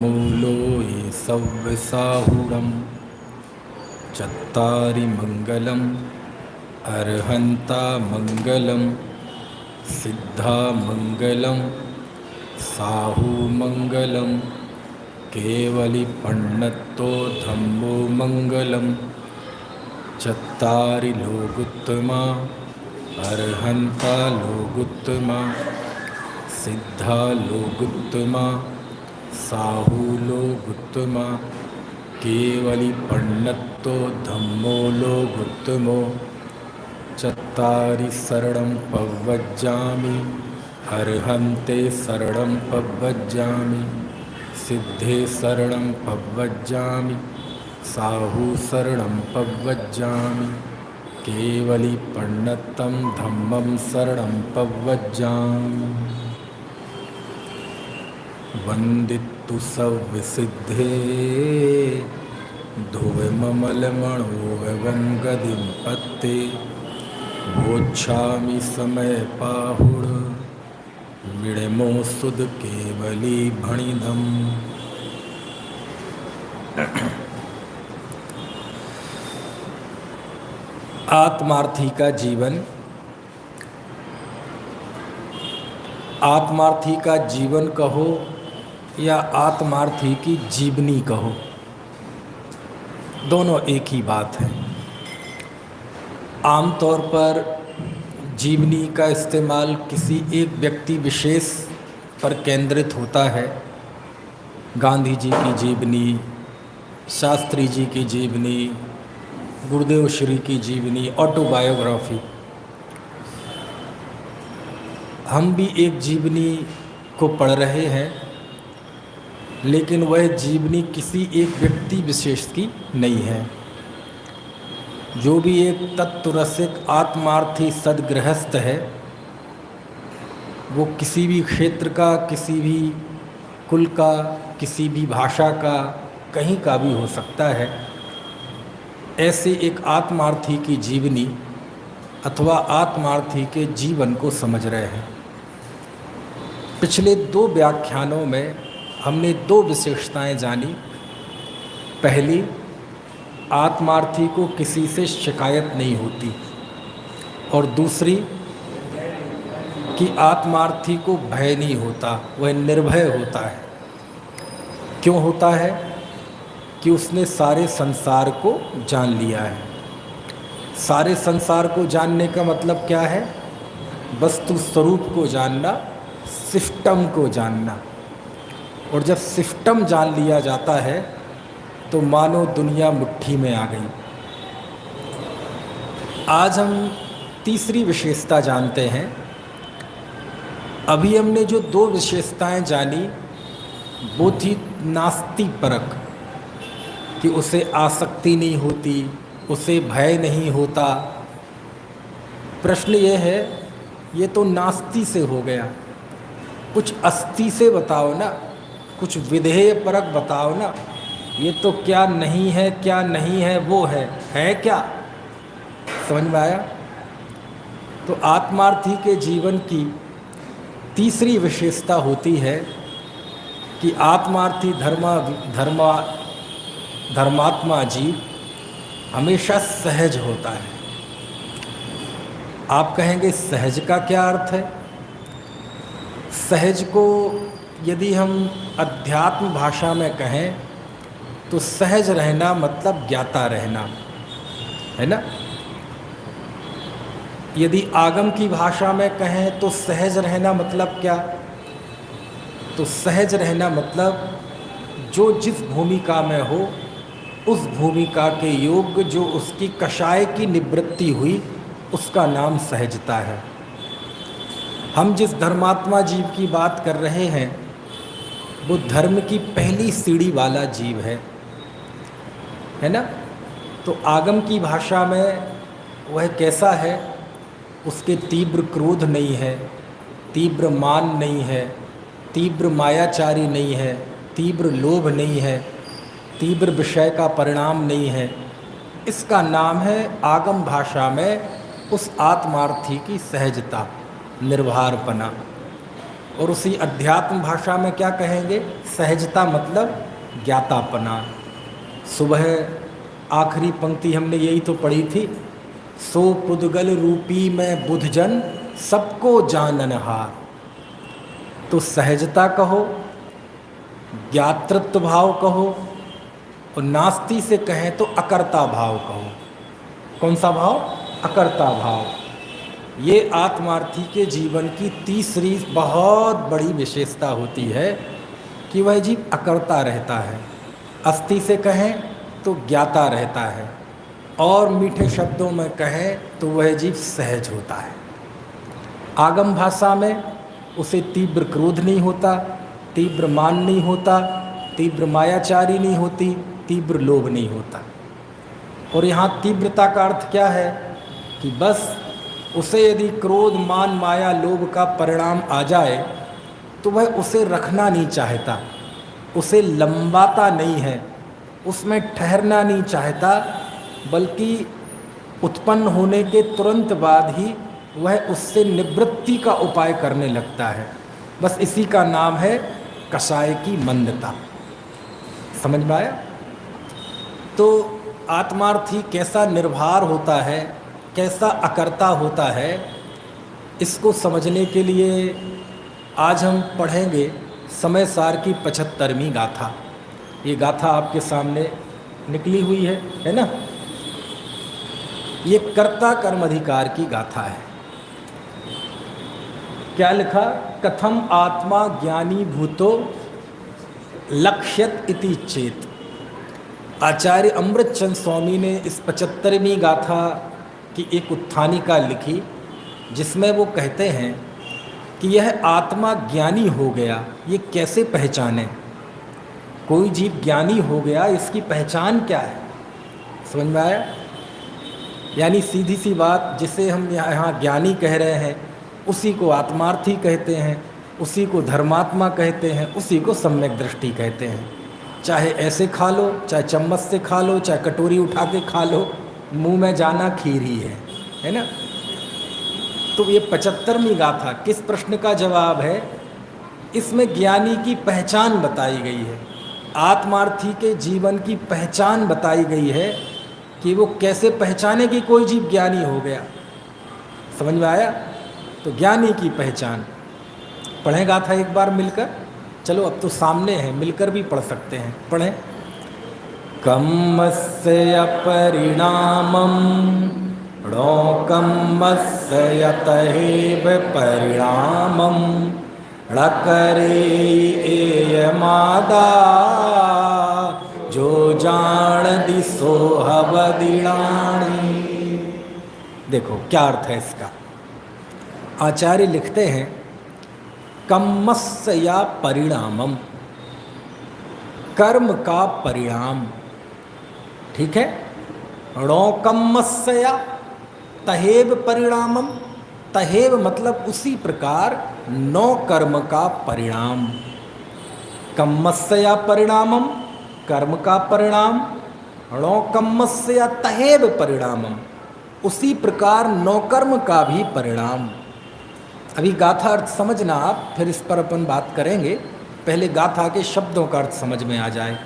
मूलो ये सव्यसाहुरं चत्तारि मङ्गलम् अर्हन्ता मङ्गलं सिद्धा मङ्गलं साहुमङ्गलं केवलिपण्णत्तो धम्मो मङ्गलं चत्तारि लोगुत्तमा अर्हन्ता लोगुत्तमा सिद्धा लोगुत्तमा साहू लोगुत्तमा केवलिपण्णत्तो धम्मो लोगुत्तमो चत्तारि शरणं पव्वज्जामि अर्हन्ते शरणं पव्वज्जामि सिद्धे शरणं पव्वज्जामि साहू शरणं पव्वज्जामि केवलिपण्णत्तं धम्मं शरणं पव्वज्जामि वन्दितु सव्विसिद्धे ध्रुवममलमणोऽवं गदिं पत्ते वोच्छामि समयपाहुड विडमो सुद केवली भणिधम। आत्मार्थी का जीवन, आत्मार्थी का जीवन कहो या आत्मार्थी की जीवनी कहो, दोनों एक ही बात है। आमतौर पर जीवनी का इस्तेमाल किसी एक व्यक्ति विशेष पर केंद्रित होता है। गांधी जी की जीवनी, शास्त्री जी की जीवनी, गुरुदेव श्री की जीवनी, ऑटोबायोग्राफी। हम भी एक जीवनी को पढ़ रहे हैं, लेकिन वह जीवनी किसी एक व्यक्ति विशेष की नहीं है। जो भी एक तत्वरसिक आत्मार्थी सद्गृहस्थ है, वो किसी भी क्षेत्र का, किसी भी कुल का, किसी भी भाषा का, कहीं का भी हो सकता है। ऐसे एक आत्मार्थी की जीवनी अथवा आत्मार्थी के जीवन को समझ रहे हैं। पिछले 2 व्याख्यानों में हमने 2 विशेषताएं जानी। पहली, आत्मार्थी को किसी से शिकायत नहीं होती, और दूसरी कि आत्मार्थी को भय नहीं होता, वह निर्भय होता है। क्यों होता है? कि उसने सारे संसार को जान लिया है। सारे संसार को जानने का मतलब क्या है? वस्तु स्वरूप को जानना, सिस्टम को जानना। और जब सिस्टम जान लिया जाता है तो मानो दुनिया मुट्ठी में आ गई। आज हम तीसरी विशेषता जानते हैं। अभी हमने जो 2 विशेषताएं जानी वो थी नास्ति परक, कि उसे आसक्ति नहीं होती, उसे भय नहीं होता। प्रश्न ये है, ये तो नास्ति से हो गया, कुछ अस्ति से बताओ ना, कुछ विधेय परक बताओ ना। ये तो क्या नहीं है, क्या नहीं है वो है क्या? समझ में आया? तो आत्मार्थी के जीवन की तीसरी विशेषता होती है कि आत्मार्थी धर्मात्मा जीव हमेशा सहज होता है। आप कहेंगे सहज का क्या अर्थ है? सहज को यदि हम अध्यात्म भाषा में कहें तो सहज रहना मतलब ज्ञाता रहना, है ना। यदि आगम की भाषा में कहें तो सहज रहना मतलब क्या? तो सहज रहना मतलब जो जिस भूमिका में हो उस भूमिका के योग्य जो उसकी कषाय की निवृत्ति हुई, उसका नाम सहजता है। हम जिस धर्मात्मा जीव की बात कर रहे हैं वो धर्म की पहली सीढ़ी वाला जीव है ना। तो आगम की भाषा में वह कैसा है? उसके तीव्र क्रोध नहीं है, तीव्र मान नहीं है, तीव्र मायाचारी नहीं है, तीव्र लोभ नहीं है, तीव्र विषय का परिणाम नहीं है। इसका नाम है आगम भाषा में उस आत्मार्थी की सहजता, निर्भरपना। और उसी अध्यात्म भाषा में क्या कहेंगे? सहजता मतलब ज्ञातापना। सुबह आखिरी पंक्ति हमने यही तो पढ़ी थी, सो पुद्गल रूपी में बुधजन सबको जाननहार। तो सहजता कहो, ज्ञातृत्व भाव कहो, और नास्ति से कहें तो अकर्ता भाव कहो। कौन सा भाव? अकर्ता भाव। ये आत्मार्थी के जीवन की तीसरी बहुत बड़ी विशेषता होती है कि वह जीव अकर्ता रहता है। अस्थि से कहें तो ज्ञाता रहता है, और मीठे शब्दों में कहें तो वह जीव सहज होता है। आगम भाषा में उसे तीव्र क्रोध नहीं होता, तीव्र मान नहीं होता, तीव्र मायाचारी नहीं होती, तीव्र लोभ नहीं होता। और यहाँ तीव्रता का अर्थ क्या है कि बस उसे यदि क्रोध मान माया लोभ का परिणाम आ जाए तो वह उसे रखना नहीं चाहता, उसे लंबाता नहीं है, उसमें ठहरना नहीं चाहता, बल्कि उत्पन्न होने के तुरंत बाद ही वह उससे निवृत्ति का उपाय करने लगता है। बस इसी का नाम है कषाय की मंदता। समझ में आया? तो आत्मार्थी कैसा निर्भर होता है, कैसा अकर्ता होता है, इसको समझने के लिए आज हम पढ़ेंगे समय सार की 75वीं गाथा। ये गाथा आपके सामने निकली हुई है ना? ये कर्ता कर्म अधिकार की गाथा है। क्या लिखा? कथम आत्मा ज्ञानी भूतो लक्ष्यत इति चेत। आचार्य अमृतचंद स्वामी ने इस 75वीं गाथा की एक उत्थानिका लिखी, जिसमें वो कहते हैं कि यह आत्मा ज्ञानी हो गया, ये कैसे पहचाने? कोई जीव ज्ञानी हो गया, इसकी पहचान क्या है? समझ में आया? यानी सीधी सी बात, जिसे हम यहाँ ज्ञानी कह रहे हैं उसी को आत्मार्थी कहते हैं, उसी को धर्मात्मा कहते हैं, उसी को सम्यक दृष्टि कहते हैं। चाहे ऐसे खा लो, चाहे चम्मच से खा लो, चाहे कटोरी उठा के खा लो, मुंह में जाना खीर ही है ना? तो ये 75वीं गाथा किस प्रश्न का जवाब है? इसमें ज्ञानी की पहचान बताई गई है, आत्मार्थी के जीवन की पहचान बताई गई है कि वो कैसे पहचाने कि कोई जीव ज्ञानी हो गया। समझ में आया? तो ज्ञानी की पहचान पढ़ें गाथा एक बार मिलकर। चलो अब तो सामने है, मिलकर भी पढ़ सकते हैं। पढ़ें। कम्मस्य परिणामं णोकम्मस्य यतहेव परिणामं णकरे एयमादा जो जान दिसो हवदिणाणी। देखो क्या अर्थ है इसका। आचार्य लिखते हैं कम्मस्य या परिणामम, कर्म का परिणाम। ठीक है? णोकम्मस्य या तहेव परिणामम, तहेव मतलब उसी प्रकार नौ कर्म का परिणाम। कम्मस्य या परिणामम, कर्म का परिणाम, णोकम्मस्य या तहेव परिणामम, उसी प्रकार नौ कर्म का भी परिणाम। अभी गाथा अर्थ समझना आप, फिर इस पर अपन बात करेंगे। पहले गाथा के शब्दों का अर्थ समझ में आ जाए।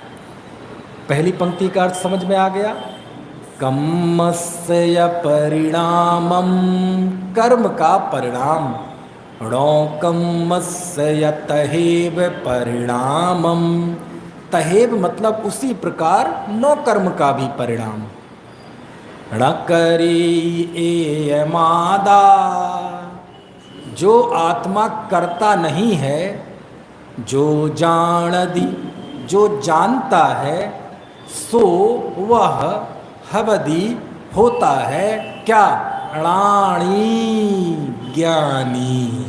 पहली पंक्ति का अर्थ समझ में आ गया। कम्मस्य परिणामम, कर्म का परिणाम, णोकम्मस्य तहेव परिणामम, तहेव मतलब उसी प्रकार नौ कर्म का भी परिणाम। णकरी एयमादा, जो आत्मा करता नहीं है, जो जाणदि, जो जानता है, सो वह हवदि होता है क्या? णाणी, ज्ञानी।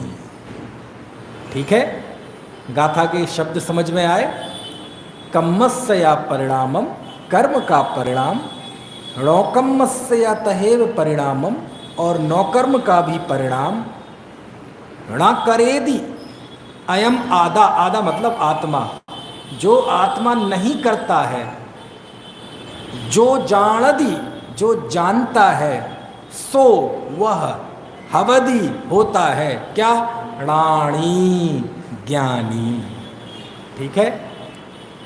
ठीक है? गाथा के शब्द समझ में आए। कम्मस्य या परिणामम, कर्म का परिणाम, णोकम्मस्य या तहेव परिणामम, और नौकर्म का भी परिणाम। ण करेदि अयम आदा, आदा मतलब आत्मा, जो आत्मा नहीं करता है, जो जानदि, जो जानता है, सो वह हवदि होता है क्या? प्राणी ज्ञानी। ठीक है,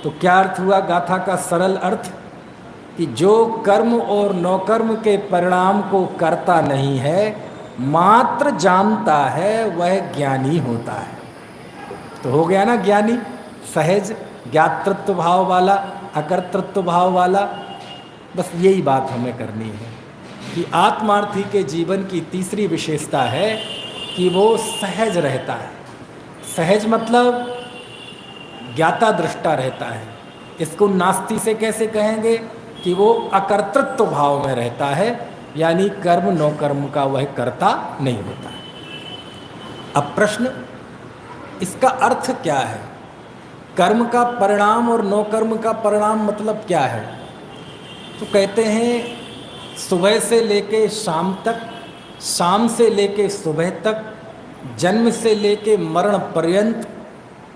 तो क्या अर्थ हुआ गाथा का सरल अर्थ कि जो कर्म और नौकर्म के परिणाम को करता नहीं है, मात्र जानता है, वह ज्ञानी होता है। तो हो गया ना ज्ञानी, सहज ज्ञातृत्व भाव वाला, अकर्तृत्व भाव वाला। बस यही बात हमें करनी है कि आत्मार्थी के जीवन की तीसरी विशेषता है कि वो सहज रहता है। सहज मतलब ज्ञाता दृष्टा रहता है। इसको नास्ति से कैसे कहेंगे कि वो अकर्तृत्व भाव में रहता है, यानी कर्म नौकर्म का वह कर्ता नहीं होता है। अब प्रश्न, इसका अर्थ क्या है? कर्म का परिणाम और नौकर्म का परिणाम मतलब क्या है? तो कहते हैं सुबह से लेके शाम तक, शाम से लेके सुबह तक, जन्म से लेके मरण पर्यंत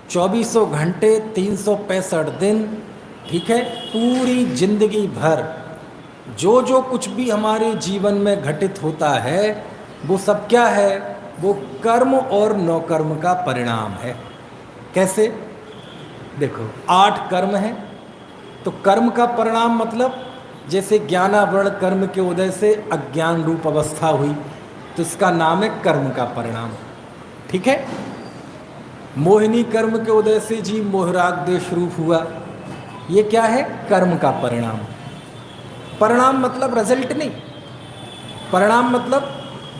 2400 घंटे 365 दिन, ठीक है, पूरी जिंदगी भर जो जो कुछ भी हमारे जीवन में घटित होता है वो सब क्या है? वो कर्म और नौकर्म का परिणाम है। कैसे? देखो 8 कर्म हैं, तो कर्म का परिणाम मतलब जैसे ज्ञानावरण कर्म के उदय से अज्ञान रूप अवस्था हुई, तो इसका नाम है कर्म का परिणाम। ठीक है, मोहिनी कर्म के उदय से जीव मोहराग देश रूप हुआ, ये क्या है? कर्म का परिणाम। परिणाम मतलब रिजल्ट नहीं, परिणाम मतलब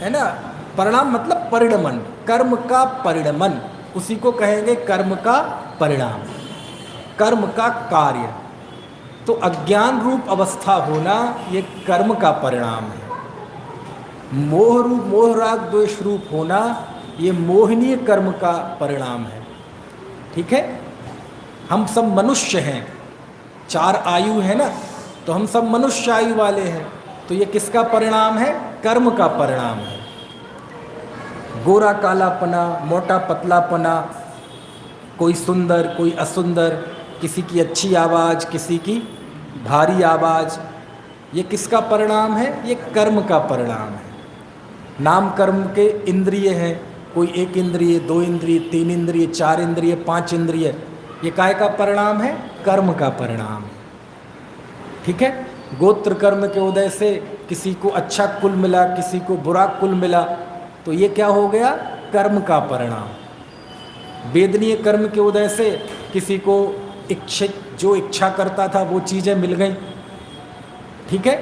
है ना, परिणाम मतलब परिणमन, कर्म का परिणमन, उसी को कहेंगे कर्म का परिणाम, कर्म का कार्य। तो अज्ञान रूप अवस्था होना ये कर्म का परिणाम है। मोह रूप, मोह राग द्वेष रूप होना ये मोहनीय कर्म का परिणाम है। ठीक है, हम सब मनुष्य हैं, 4 आयु है ना, तो हम सब मनुष्य आयु वाले हैं, तो ये किसका परिणाम है? कर्म का परिणाम है। गोरा कालापना, मोटा पतलापना, कोई सुंदर कोई असुंदर, किसी की अच्छी आवाज़ किसी की भारी आवाज़, ये किसका परिणाम है? ये कर्म का परिणाम है। नाम कर्म के इंद्रिय हैं, कोई 1 इंद्रिय, 2 इंद्रिय, 3 इंद्रिय, 4 इंद्रिय, 5 इंद्रिय, ये काय का परिणाम है? कर्म का परिणाम। ठीक है, गोत्र कर्म के उदय से किसी को अच्छा कुल मिला, किसी को बुरा कुल मिला, तो ये क्या हो गया? कर्म का परिणाम। वेदनीय कर्म के उदय से किसी को इच्छित, जो इच्छा करता था वो चीज़ें मिल गई, ठीक है,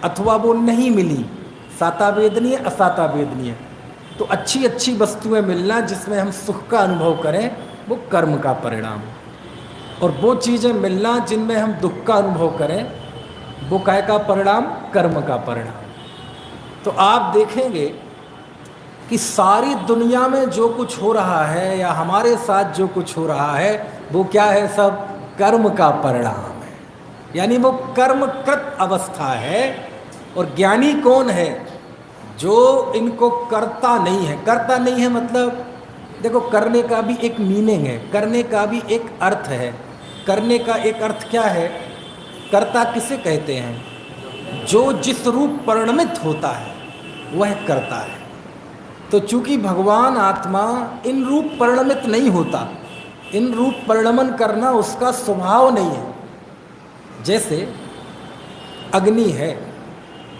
अथवा वो नहीं मिली, साता वेदनीय असाता वेदनीय, तो अच्छी अच्छी वस्तुएं मिलना जिसमें हम सुख का अनुभव करें वो कर्म का परिणाम, और वो चीज़ें मिलना जिनमें हम दुख का अनुभव करें वो काय का परिणाम? कर्म का परिणाम। तो आप देखेंगे कि सारी दुनिया में जो कुछ हो रहा है या हमारे साथ जो कुछ हो रहा है वो क्या है? सब कर्म का परिणाम है, यानी वो कर्मकृत अवस्था है। और ज्ञानी कौन है? जो इनको करता नहीं है। करता नहीं है मतलब देखो, करने का भी एक मीनिंग है, करने का भी एक अर्थ है। करने का एक अर्थ क्या है? कर्ता किसे कहते हैं? जो जिस रूप परिणमित होता है वह करता है। तो चूंकि भगवान आत्मा इन रूप परिणमित नहीं होता, इन रूप परिणमन करना उसका स्वभाव नहीं है। जैसे अग्नि है,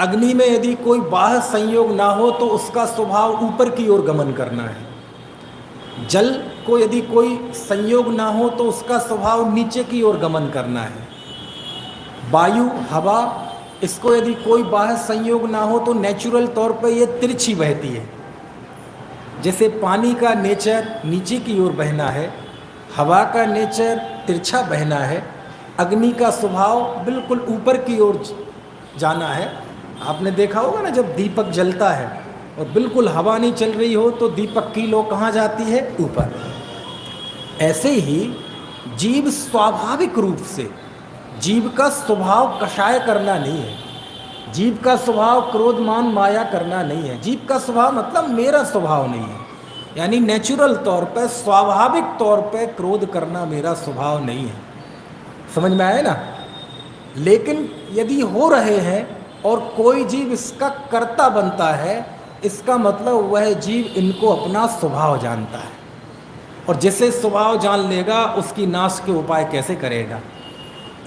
अग्नि में यदि कोई बाह्य संयोग ना हो तो उसका स्वभाव ऊपर की ओर गमन करना है। जल को यदि कोई संयोग ना हो तो उसका स्वभाव नीचे की ओर गमन करना है। वायु, हवा, इसको यदि कोई बाह्य संयोग ना हो तो नेचुरल तौर पर ये तिरछी बहती है। जैसे पानी का नेचर नीचे की ओर बहना है, हवा का नेचर तिरछा बहना है, अग्नि का स्वभाव बिल्कुल ऊपर की ओर जाना है। आपने देखा होगा ना, जब दीपक जलता है और बिल्कुल हवा नहीं चल रही हो तो दीपक की लो कहाँ जाती है? ऊपर। ऐसे ही जीव स्वाभाविक रूप से, जीव का स्वभाव कषाय करना नहीं है, जीव का स्वभाव क्रोध मान माया करना नहीं है। जीव का स्वभाव मतलब मेरा स्वभाव नहीं है, यानी नेचुरल तौर पर, स्वाभाविक तौर पर क्रोध करना मेरा स्वभाव नहीं है। समझ में आया ना? लेकिन यदि हो रहे हैं और कोई जीव इसका कर्ता बनता है इसका मतलब वह जीव इनको अपना स्वभाव जानता है, और जिसे स्वभाव जान लेगा उसकी नाश के उपाय कैसे करेगा।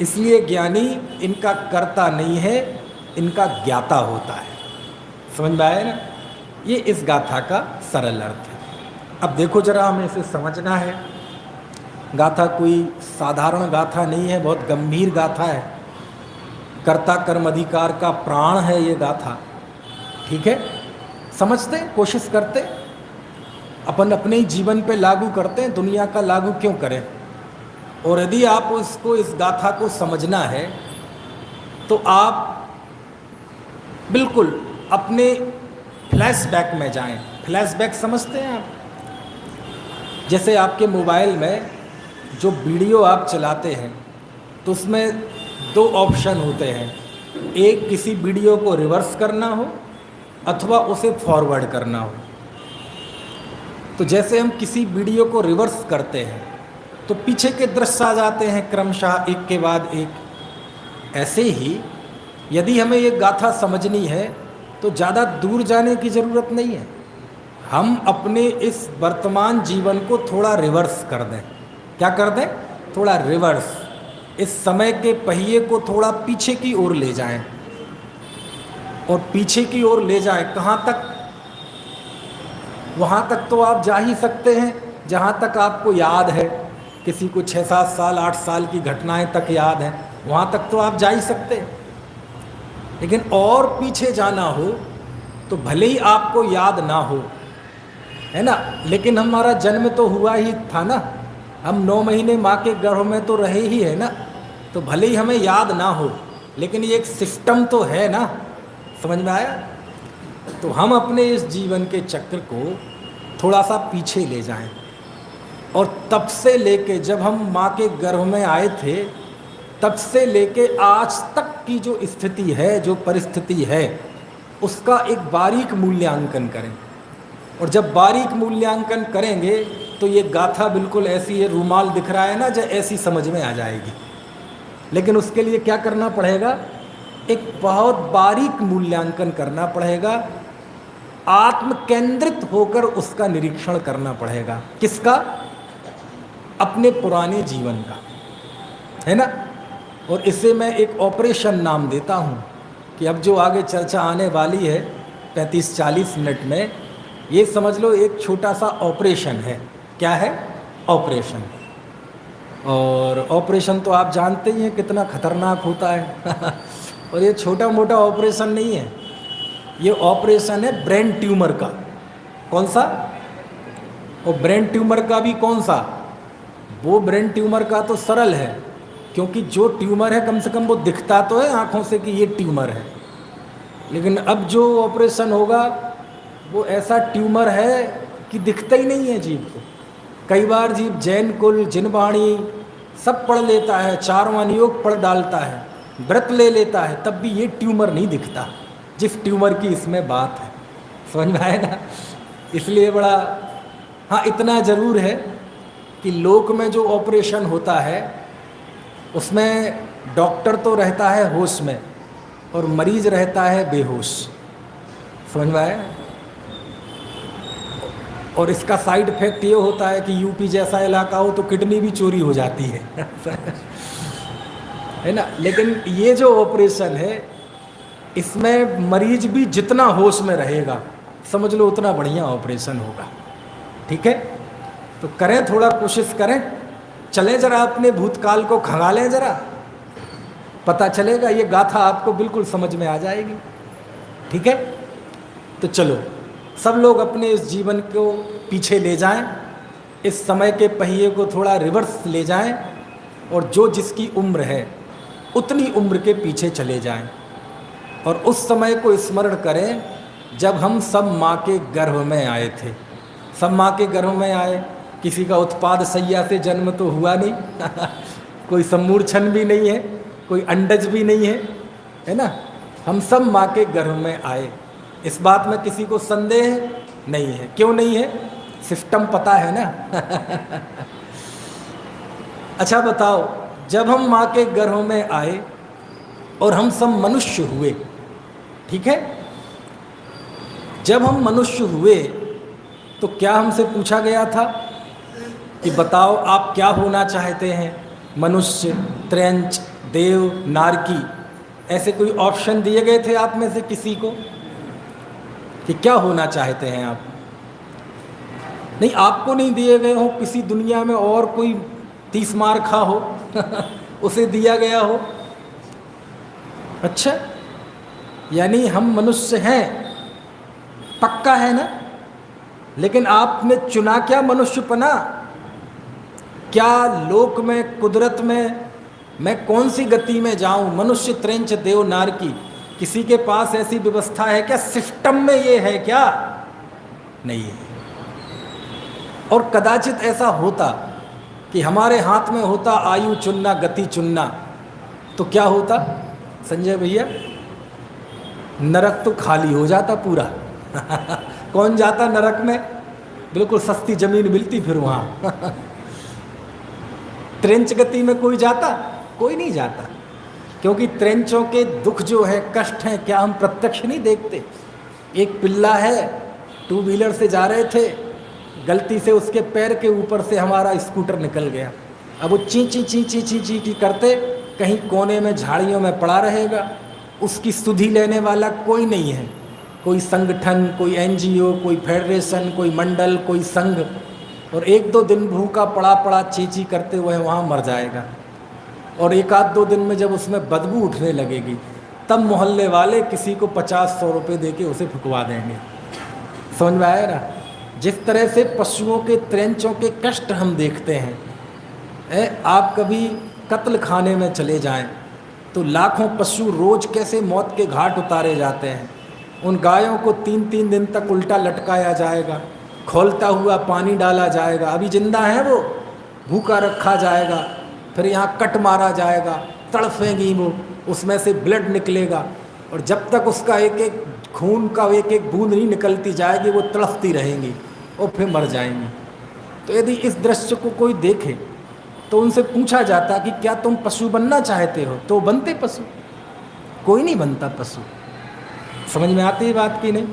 इसलिए ज्ञानी इनका कर्ता नहीं है, इनका ज्ञाता होता है। समझ में आया ना? ये इस गाथा का सरल अर्थ है। अब देखो जरा, हमें इसे समझना है। गाथा कोई साधारण गाथा नहीं है, बहुत गंभीर गाथा है। कर्ता कर्म अधिकार का प्राण है ये गाथा। ठीक है, समझते, कोशिश करते, अपन अपने ही जीवन पे लागू करते हैं, दुनिया का लागू क्यों करें। और यदि आप उसको, इस गाथा को समझना है तो आप बिल्कुल अपने फ्लैशबैक में जाएं। फ्लैशबैक समझते हैं आप? जैसे आपके मोबाइल में जो वीडियो आप चलाते हैं तो उसमें दो ऑप्शन होते हैं, एक किसी वीडियो को रिवर्स करना हो अथवा उसे फॉरवर्ड करना हो। तो जैसे हम किसी वीडियो को रिवर्स करते हैं तो पीछे के दृश्य आ जाते हैं क्रमशः एक के बाद एक। ऐसे ही यदि हमें ये गाथा समझनी है तो ज़्यादा दूर जाने की ज़रूरत नहीं है। हम अपने इस वर्तमान जीवन को थोड़ा रिवर्स कर दें। क्या कर दें? थोड़ा रिवर्स। इस समय के पहिए को थोड़ा पीछे की ओर ले जाएं, और पीछे की ओर ले जाएं कहाँ तक? वहाँ तक तो आप जा ही सकते हैं जहाँ तक आपको याद है। किसी को 6-7 साल 8 साल की घटनाएं तक याद हैं, वहाँ तक तो आप जा ही सकते हैं। लेकिन और पीछे जाना हो तो भले ही आपको याद ना हो, है ना, लेकिन हमारा जन्म तो हुआ ही था ना, हम 9 महीने माँ के गर्भ में तो रहे ही है ना, तो भले ही हमें याद ना हो लेकिन ये एक सिस्टम तो है ना। समझ में आया? तो हम अपने इस जीवन के चक्र को थोड़ा सा पीछे ले जाएं, और तब से लेके जब हम माँ के गर्भ में आए थे तब से लेके आज तक की जो स्थिति है, जो परिस्थिति है, उसका एक बारीक मूल्यांकन करें। और जब बारीक मूल्यांकन करेंगे तो ये गाथा बिल्कुल ऐसी है, रूमाल दिख रहा है ना, जो ऐसी समझ में आ जाएगी। लेकिन उसके लिए क्या करना पड़ेगा? एक बहुत बारीक मूल्यांकन करना पड़ेगा, आत्म केंद्रित होकर उसका निरीक्षण करना पड़ेगा। किसका? अपने पुराने जीवन का, है ना। और इसे मैं एक ऑपरेशन नाम देता हूँ कि अब जो आगे चर्चा आने वाली है 35-40 मिनट में, ये समझ लो एक छोटा सा ऑपरेशन है। क्या है? ऑपरेशन। और ऑपरेशन तो आप जानते ही हैं कितना खतरनाक होता है और ये छोटा मोटा ऑपरेशन नहीं है, ये ऑपरेशन है ब्रेन ट्यूमर का। कौन सा? और ब्रेन ट्यूमर का भी कौन सा? वो ब्रेन ट्यूमर का तो सरल है, क्योंकि जो ट्यूमर है कम से कम वो दिखता तो है आँखों से कि ये ट्यूमर है। लेकिन अब जो ऑपरेशन होगा वो ऐसा ट्यूमर है कि दिखता ही नहीं है जीव को। कई बार जीव जैन कुल, जिनवाणी सब पढ़ लेता है, 4 योग पढ़ डालता है, व्रत ले लेता है, तब भी ये ट्यूमर नहीं दिखता जिस ट्यूमर की इसमें बात है। समझ में आया ना? इसलिए बड़ा, हाँ इतना ज़रूर है कि लोक में जो ऑपरेशन होता है उसमें डॉक्टर तो रहता है होश में और मरीज रहता है बेहोश। समझ में आया? और इसका साइड इफेक्ट ये होता है कि यूपी जैसा इलाका हो तो किडनी भी चोरी हो जाती है ना। लेकिन ये जो ऑपरेशन है इसमें मरीज भी जितना होश में रहेगा, समझ लो उतना बढ़िया ऑपरेशन होगा। ठीक है, तो करें, थोड़ा कोशिश करें, चलें जरा अपने भूतकाल को खंगालें जरा, पता चलेगा, ये गाथा आपको बिल्कुल समझ में आ जाएगी। ठीक है, तो चलो सब लोग अपने इस जीवन को पीछे ले जाएं, इस समय के पहिए को थोड़ा रिवर्स ले जाएं, और जो जिसकी उम्र है उतनी उम्र के पीछे चले जाएं, और उस समय को स्मरण करें जब हम सब माँ के गर्भ में आए थे। सब माँ के गर्भ में आए, किसी का उत्पाद सैया से जन्म तो हुआ नहीं कोई सम्मूर्छन भी नहीं है, कोई अंडज भी नहीं है, है ना। हम सब माँ के गर्भ में आए, इस बात में किसी को संदेह नहीं है। क्यों नहीं है? सिस्टम पता है ना अच्छा बताओ, जब हम माँ के गर्भ में आए और हम सब मनुष्य हुए, ठीक है, जब हम मनुष्य हुए तो क्या हमसे पूछा गया था कि बताओ आप क्या होना चाहते हैं, मनुष्य, त्रैंच, देव, नारकी? ऐसे कोई ऑप्शन दिए गए थे आप में से किसी को कि क्या होना चाहते हैं आप? नहीं, आपको नहीं दिए गए हो, किसी दुनिया में और कोई 30 मार खा हो उसे दिया गया हो। अच्छा, यानी हम मनुष्य हैं, पक्का है ना? लेकिन आपने चुना क्या मनुष्यपना? क्या लोक में, कुदरत में मैं कौन सी गति में जाऊं? मनुष्य, त्रैंच, देव, नारकी, किसी के पास ऐसी व्यवस्था है क्या? सिस्टम में ये है क्या? नहीं है। और कदाचित ऐसा होता कि हमारे हाथ में होता आयु चुनना, गति चुनना, तो क्या होता संजय भैया? नरक तो खाली हो जाता पूरा कौन जाता नरक में? बिल्कुल सस्ती जमीन मिलती फिर वहाँ त्रैंच गति में कोई जाता? कोई नहीं जाता, क्योंकि त्रैंचों के दुख जो है, कष्ट हैं, क्या हम प्रत्यक्ष नहीं देखते? एक पिल्ला है, 2 व्हीलर से जा रहे थे, गलती से उसके पैर के ऊपर से हमारा स्कूटर निकल गया। अब वो ची ची ची ची ची ची करते कहीं कोने में झाड़ियों में पड़ा रहेगा। उसकी सुधि लेने वाला कोई नहीं है, कोई संगठन, कोई एनजीओ, कोई फेडरेशन, कोई मंडल, कोई संघ। और 1-2 दिन भूखा पड़ा पड़ा चींची करते हुए वहाँ मर जाएगा। और 1-2 दिन में जब उसमें बदबू उठने लगेगी, तब मोहल्ले वाले किसी को 50-100 रुपये दे के उसे फुकवा देंगे। समझ में आया ना? जिस तरह से पशुओं के, त्रैंचों के कष्ट हम देखते हैं, आप कभी कत्ल खाने में चले जाएं तो लाखों पशु रोज कैसे मौत के घाट उतारे जाते हैं। उन गायों को 3-3 दिन तक उल्टा लटकाया जाएगा, खौलता हुआ पानी डाला जाएगा, अभी जिंदा है वो, भूखा रखा जाएगा, फिर यहाँ कट मारा जाएगा, तड़फेंगी वो, उसमें से ब्लड निकलेगा, और जब तक उसका एक एक खून का एक एक बूंद नहीं निकलती जाएगी वो तड़फती रहेंगी और फिर मर जाएंगी। तो यदि इस दृश्य को कोई देखे तो उनसे पूछा जाता कि क्या तुम पशु बनना चाहते हो? तो बनते पशु? कोई नहीं बनता पशु। समझ में आती है बात की नहीं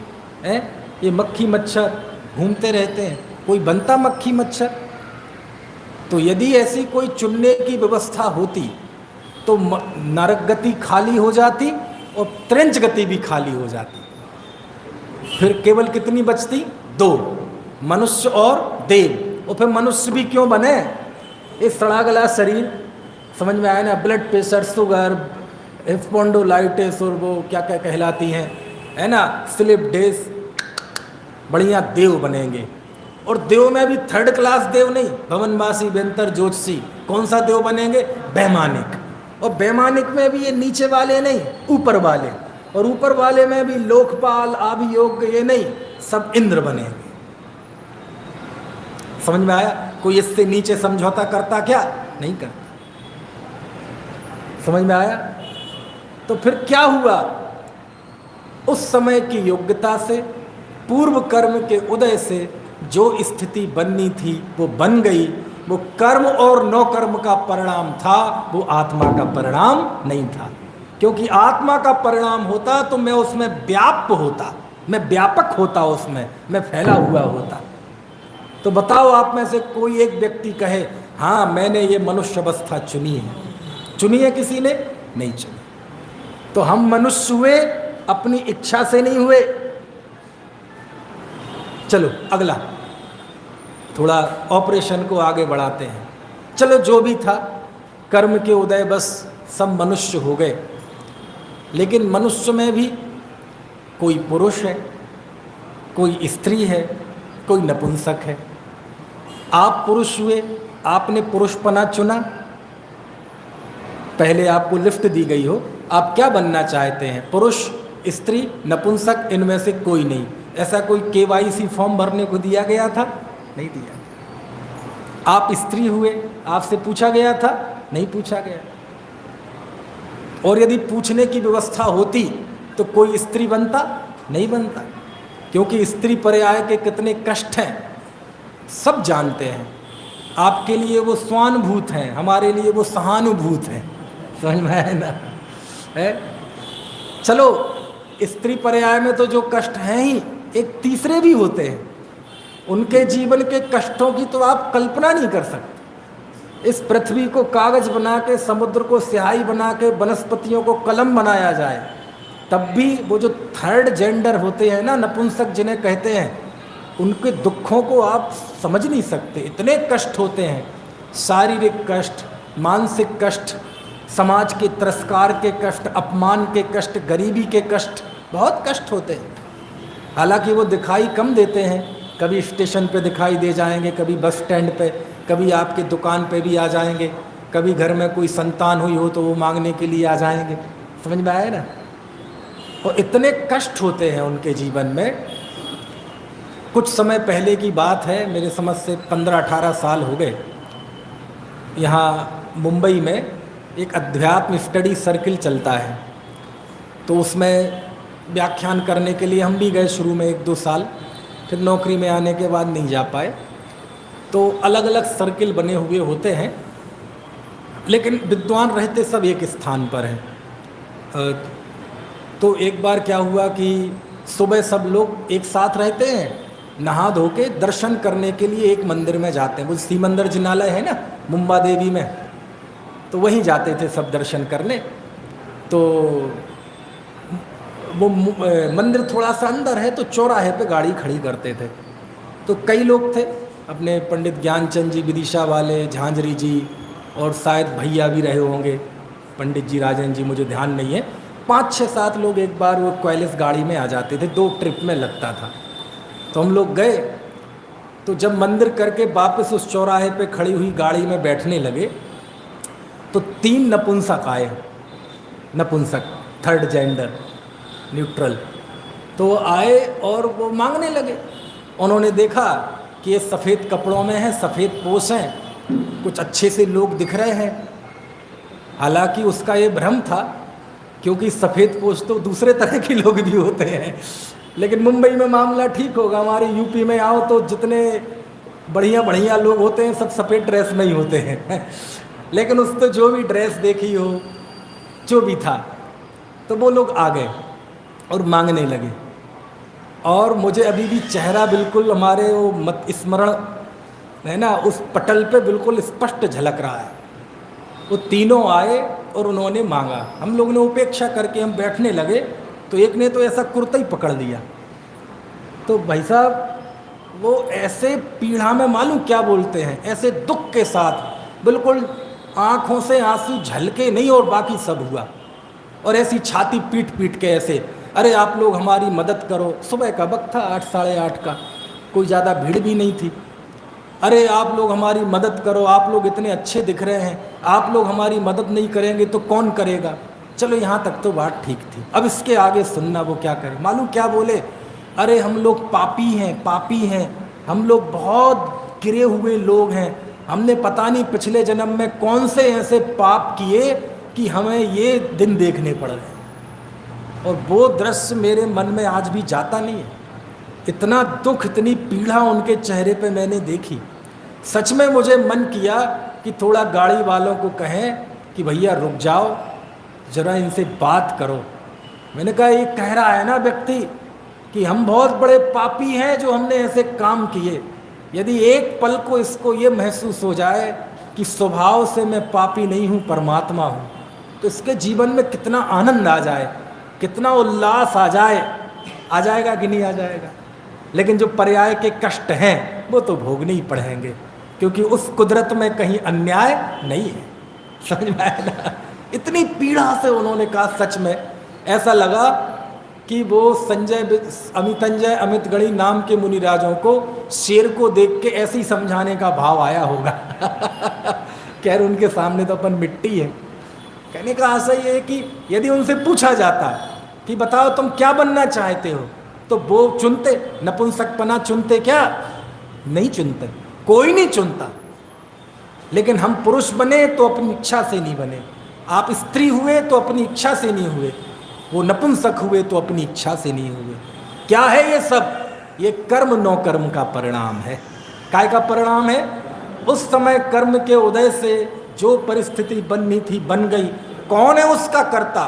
है? ये मक्खी मच्छर घूमते रहते हैं, कोई बनता मक्खी मच्छर? तो यदि ऐसी कोई चुनने की व्यवस्था होती तो नरक गति खाली हो जाती और त्रैंच गति भी खाली हो जाती। फिर केवल कितनी बचती? 2, मनुष्य और देव। और फिर मनुष्य भी क्यों बने? ये सड़ा गला शरीर, समझ में आया ना? ब्लड प्रेशर, शुगर, स्पॉन्डोलाइटिस और वो क्या क्या कहलाती हैं, है ना, स्लिप डिस्क। बढ़िया देव बनेंगे। और देव में भी 3rd क्लास देव नहीं, भवनवासी, बेंतर, ज्योतिषी। कौन सा देव बनेंगे? वैमानिक। और वैमानिक में भी ये नीचे वाले नहीं, ऊपर वाले। और ऊपर वाले में भी लोकपाल, आभियोग्य, ये नहीं, सब इंद्र बनेंगे। समझ में आया? कोई इससे नीचे समझौता करता क्या? नहीं करता। समझ में आया? तो फिर क्या हुआ? उस समय की योग्यता से, पूर्व कर्म के उदय से जो स्थिति बननी थी वो बन गई। वो कर्म और नौकर्म का परिणाम था, वो आत्मा का परिणाम नहीं था। क्योंकि आत्मा का परिणाम होता तो मैं उसमें व्याप्त होता, मैं व्यापक होता, उसमें मैं फैला हुआ होता। तो बताओ आप में से कोई एक व्यक्ति कहे हाँ मैंने ये मनुष्य अवस्था चुनी है। चुनी है किसी ने? नहीं चुनी। तो हम मनुष्य हुए अपनी इच्छा से नहीं हुए। चलो अगला, थोड़ा ऑपरेशन को आगे बढ़ाते हैं। चलो जो भी था, कर्म के उदय बस सब मनुष्य हो गए। लेकिन मनुष्य में भी कोई पुरुष है, कोई स्त्री है, कोई नपुंसक है। आप पुरुष हुए, आपने पुरुषपना चुना, पहले आपको लिफ्ट दी गई हो, आप क्या बनना चाहते हैं? पुरुष, स्त्री, नपुंसक, इनमें से कोई नहीं। ऐसा कोई KYC फॉर्म भरने को दिया गया था? नहीं दिया। आप स्त्री हुए, आपसे पूछा गया था? नहीं पूछा गया। और यदि पूछने की व्यवस्था होती तो कोई स्त्री बनता? नहीं बनता। क्योंकि स्त्री पर्याय के कितने कष्ट हैं सब जानते हैं। आपके लिए वो स्वानुभूत हैं, हमारे लिए वो सहानुभूत हैं। समझ में आया ना? है? चलो स्त्री पर्याय में तो जो कष्ट हैं ही एक तीसरे भी होते हैं, उनके जीवन के कष्टों की तो आप कल्पना नहीं कर सकते। इस पृथ्वी को कागज बना के, समुद्र को स्याही बना के, वनस्पतियों को कलम बनाया जाए, तब भी वो जो थर्ड जेंडर होते हैं ना, नपुंसक जिन्हें कहते हैं, उनके दुखों को आप समझ नहीं सकते। इतने कष्ट होते हैं, शारीरिक कष्ट, मानसिक कष्ट, समाज के तिरस्कार के कष्ट, अपमान के कष्ट, गरीबी के कष्ट, बहुत कष्ट होते हैं। हालांकि वो दिखाई कम देते हैं, कभी स्टेशन पे दिखाई दे जाएंगे, कभी बस स्टैंड पे, कभी आपके दुकान पे भी आ जाएंगे, कभी घर में कोई संतान हुई हो तो वो मांगने के लिए आ जाएंगे। समझ में आया ना? और इतने कष्ट होते हैं उनके जीवन में। कुछ समय पहले की बात है, मेरे समझ से 15-18 साल हो गए, यहाँ मुंबई में एक अध्यात्म स्टडी सर्किल चलता है, तो उसमें व्याख्यान करने के लिए हम भी गए शुरू में 1-2 साल, फिर नौकरी में आने के बाद नहीं जा पाए। तो अलग अलग सर्किल बने हुए होते हैं, लेकिन विद्वान रहते सब एक स्थान पर हैं। तो एक बार क्या हुआ कि सुबह सब लोग एक साथ रहते हैं, नहा धो के दर्शन करने के लिए एक मंदिर में जाते हैं। वो सीमंदिर जिनालय है ना मुंबा देवी में, तो वहीं जाते थे सब दर्शन करने। तो वो मंदिर थोड़ा सा अंदर है, तो चौराहे पे गाड़ी खड़ी करते थे। तो कई लोग थे, अपने पंडित ज्ञानचंद जी विदिशा वाले, झांझरी जी, और शायद भैया भी रहे होंगे, पंडित जी, राजन जी, मुझे ध्यान नहीं है। 5-6-7 लोग एक बार वो क्वालिस गाड़ी में आ जाते थे, 2 ट्रिप में लगता था। तो हम लोग गए, तो जब मंदिर करके वापस उस चौराहे पे खड़ी हुई गाड़ी में बैठने लगे, तो 3 नपुंसक आए, नपुंसक थर्ड जेंडर न्यूट्रल। तो आए और वो मांगने लगे। उन्होंने देखा कि ये सफ़ेद कपड़ों में हैं, सफ़ेद पोश हैं, कुछ अच्छे से लोग दिख रहे हैं। हालांकि उसका ये भ्रम था, क्योंकि सफ़ेद पोश तो दूसरे तरह के लोग भी होते हैं। लेकिन मुंबई में मामला ठीक होगा, हमारे यूपी में आओ तो जितने बढ़िया बढ़िया लोग होते हैं सब सफ़ेद ड्रेस में ही होते हैं। लेकिन उस तो जो भी ड्रेस देखी हो, जो भी था, तो वो लोग आ गए और मांगने लगे। और मुझे अभी भी चेहरा बिल्कुल हमारे वो मत स्मरण है ना, उस पटल पे बिल्कुल स्पष्ट झलक रहा है। वो तीनों आए और उन्होंने मांगा। हम लोगों ने उपेक्षा करके हम बैठने लगे, तो एक ने तो ऐसा कुर्ता ही पकड़ लिया। तो भाई साहब वो ऐसे पीढ़ा में मालूम क्या बोलते हैं, ऐसे दुख के साथ, बिल्कुल आँखों से आंसू झलके नहीं और बाकी सब हुआ, और ऐसी छाती पीट पीट के ऐसे, अरे आप लोग हमारी मदद करो। सुबह का वक्त था, 8-8:30 का, कोई ज़्यादा भीड़ भी नहीं थी। अरे आप लोग हमारी मदद करो, आप लोग इतने अच्छे दिख रहे हैं, आप लोग हमारी मदद नहीं करेंगे तो कौन करेगा। चलो यहाँ तक तो बात ठीक थी, अब इसके आगे सुनना वो क्या करे। मालूम क्या बोले, अरे हम लोग पापी हैं, पापी हैं, हम लोग बहुत गिरे हुए लोग हैं, हमने पता नहीं पिछले जन्म में कौन से ऐसे पाप किए कि हमें ये दिन देखने पड़ रहे। और वो दृश्य मेरे मन में आज भी जाता नहीं है। इतना दुख, इतनी पीड़ा उनके चेहरे पे मैंने देखी। सच में मुझे मन किया कि थोड़ा गाड़ी वालों को कहें कि भैया रुक जाओ, ज़रा इनसे बात करो। मैंने कहा ये कह रहा है ना व्यक्ति कि हम बहुत बड़े पापी हैं जो हमने ऐसे काम किए। यदि एक पल को इसको ये महसूस हो जाए कि स्वभाव से मैं पापी नहीं हूँ, परमात्मा हूँ, तो इसके जीवन में कितना आनंद आ जाए, कितना उल्लास आ जाएगा कि नहीं आ जाएगा। लेकिन जो पर्याय के कष्ट हैं वो तो भोगने ही पड़ेंगे, क्योंकि उस कुदरत में कहीं अन्याय नहीं है। समझ में आया ना? इतनी पीड़ा से उन्होंने कहा, सच में ऐसा लगा कि वो अमित गणी नाम के मुनिराजों को शेर को देख के ऐसे ही समझाने का भाव आया होगा। खैर उनके सामने तो अपन मिट्टी है। कहने का आशा ये है कि यदि उनसे पूछा जाता कि बताओ तुम क्या बनना चाहते हो, तो वो चुनते, नपुंसकपना चुनते क्या? नहीं चुनते, कोई नहीं चुनता। लेकिन हम पुरुष बने तो अपनी इच्छा से नहीं बने, आप स्त्री हुए तो अपनी इच्छा से नहीं हुए, वो नपुंसक हुए तो अपनी इच्छा से नहीं हुए। क्या है ये सब? ये कर्म नो कर्म का परिणाम है। काय का परिणाम है? उस समय कर्म के उदय से जो परिस्थिति बननी थी बन गई। कौन है उसका कर्ता?